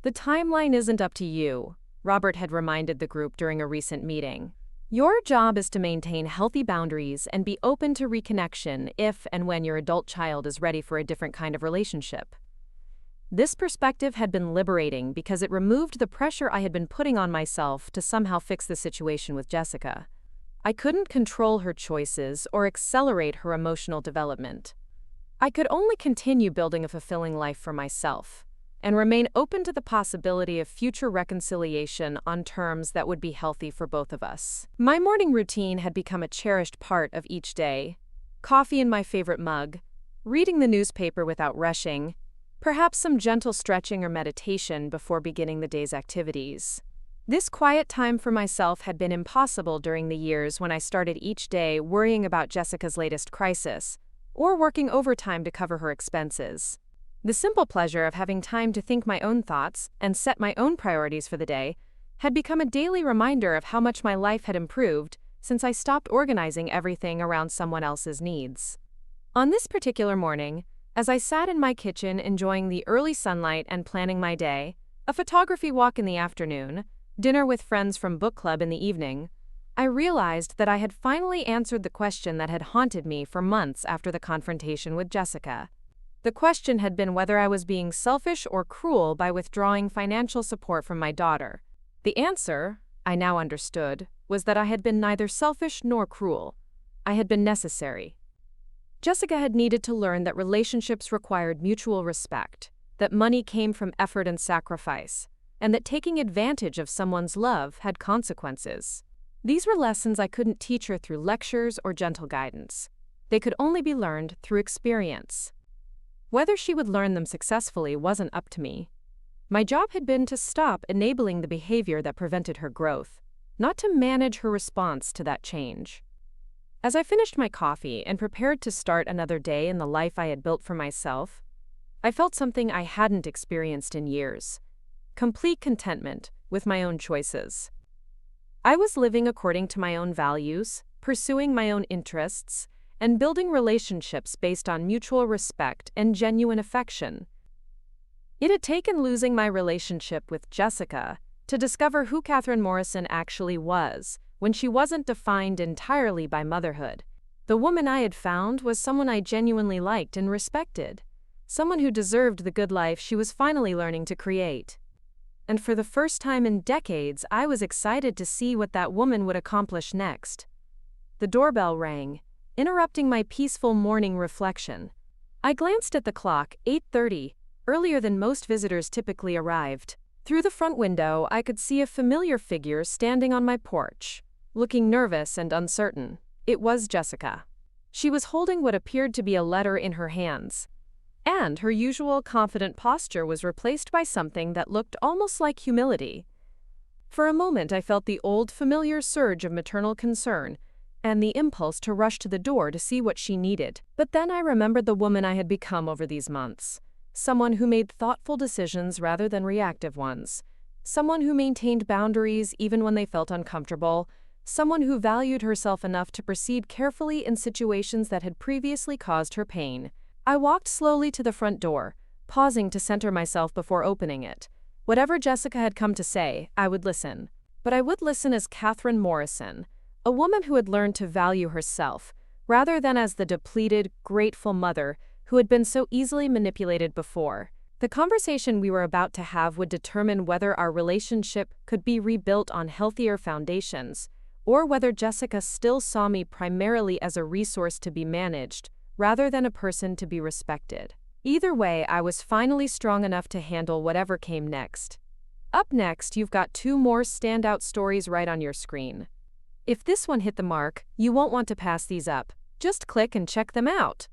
The timeline isn't up to you, Robert had reminded the group during a recent meeting. Your job is to maintain healthy boundaries and be open to reconnection if and when your adult child is ready for a different kind of relationship. This perspective had been liberating because it removed the pressure I had been putting on myself to somehow fix the situation with Jessica. I couldn't control her choices or accelerate her emotional development. I could only continue building a fulfilling life for myself and remain open to the possibility of future reconciliation on terms that would be healthy for both of us. My morning routine had become a cherished part of each day. Coffee in my favorite mug, reading the newspaper without rushing, perhaps some gentle stretching or meditation before beginning the day's activities. This quiet time for myself had been impossible during the years when I started each day worrying about Jessica's latest crisis or working overtime to cover her expenses. The simple pleasure of having time to think my own thoughts and set my own priorities for the day had become a daily reminder of how much my life had improved since I stopped organizing everything around someone else's needs. On this particular morning, as I sat in my kitchen enjoying the early sunlight and planning my day, a photography walk in the afternoon, dinner with friends from book club in the evening, I realized that I had finally answered the question that had haunted me for months after the confrontation with Jessica. The question had been whether I was being selfish or cruel by withdrawing financial support from my daughter. The answer, I now understood, was that I had been neither selfish nor cruel. I had been necessary. Jessica had needed to learn that relationships required mutual respect, that money came from effort and sacrifice, and that taking advantage of someone's love had consequences. These were lessons I couldn't teach her through lectures or gentle guidance. They could only be learned through experience. Whether she would learn them successfully wasn't up to me. My job had been to stop enabling the behavior that prevented her growth, not to manage her response to that change. As I finished my coffee and prepared to start another day in the life I had built for myself, I felt something I hadn't experienced in years: complete contentment with my own choices. I was living according to my own values, pursuing my own interests, and building relationships based on mutual respect and genuine affection. It had taken losing my relationship with Jessica to discover who Catherine Morrison actually was, when she wasn't defined entirely by motherhood. The woman I had found was someone I genuinely liked and respected, someone who deserved the good life she was finally learning to create. And for the first time in decades, I was excited to see what that woman would accomplish next. The doorbell rang, interrupting my peaceful morning reflection. I glanced at the clock, 8:30, earlier than most visitors typically arrived. Through the front window, I could see a familiar figure standing on my porch, looking nervous and uncertain. It was Jessica. She was holding what appeared to be a letter in her hands, and her usual confident posture was replaced by something that looked almost like humility. For a moment, I felt the old familiar surge of maternal concern and the impulse to rush to the door to see what she needed. But then I remembered the woman I had become over these months. Someone who made thoughtful decisions rather than reactive ones. Someone who maintained boundaries even when they felt uncomfortable. Someone who valued herself enough to proceed carefully in situations that had previously caused her pain. I walked slowly to the front door, pausing to center myself before opening it. Whatever Jessica had come to say, I would listen. But I would listen as Catherine Morrison, a woman who had learned to value herself, rather than as the depleted, grateful mother who had been so easily manipulated before. The conversation we were about to have would determine whether our relationship could be rebuilt on healthier foundations, or whether Jessica still saw me primarily as a resource to be managed, rather than a person to be respected. Either way, I was finally strong enough to handle whatever came next. Up next, you've got 2 more standout stories right on your screen. If this one hit the mark, you won't want to pass these up. Just click and check them out.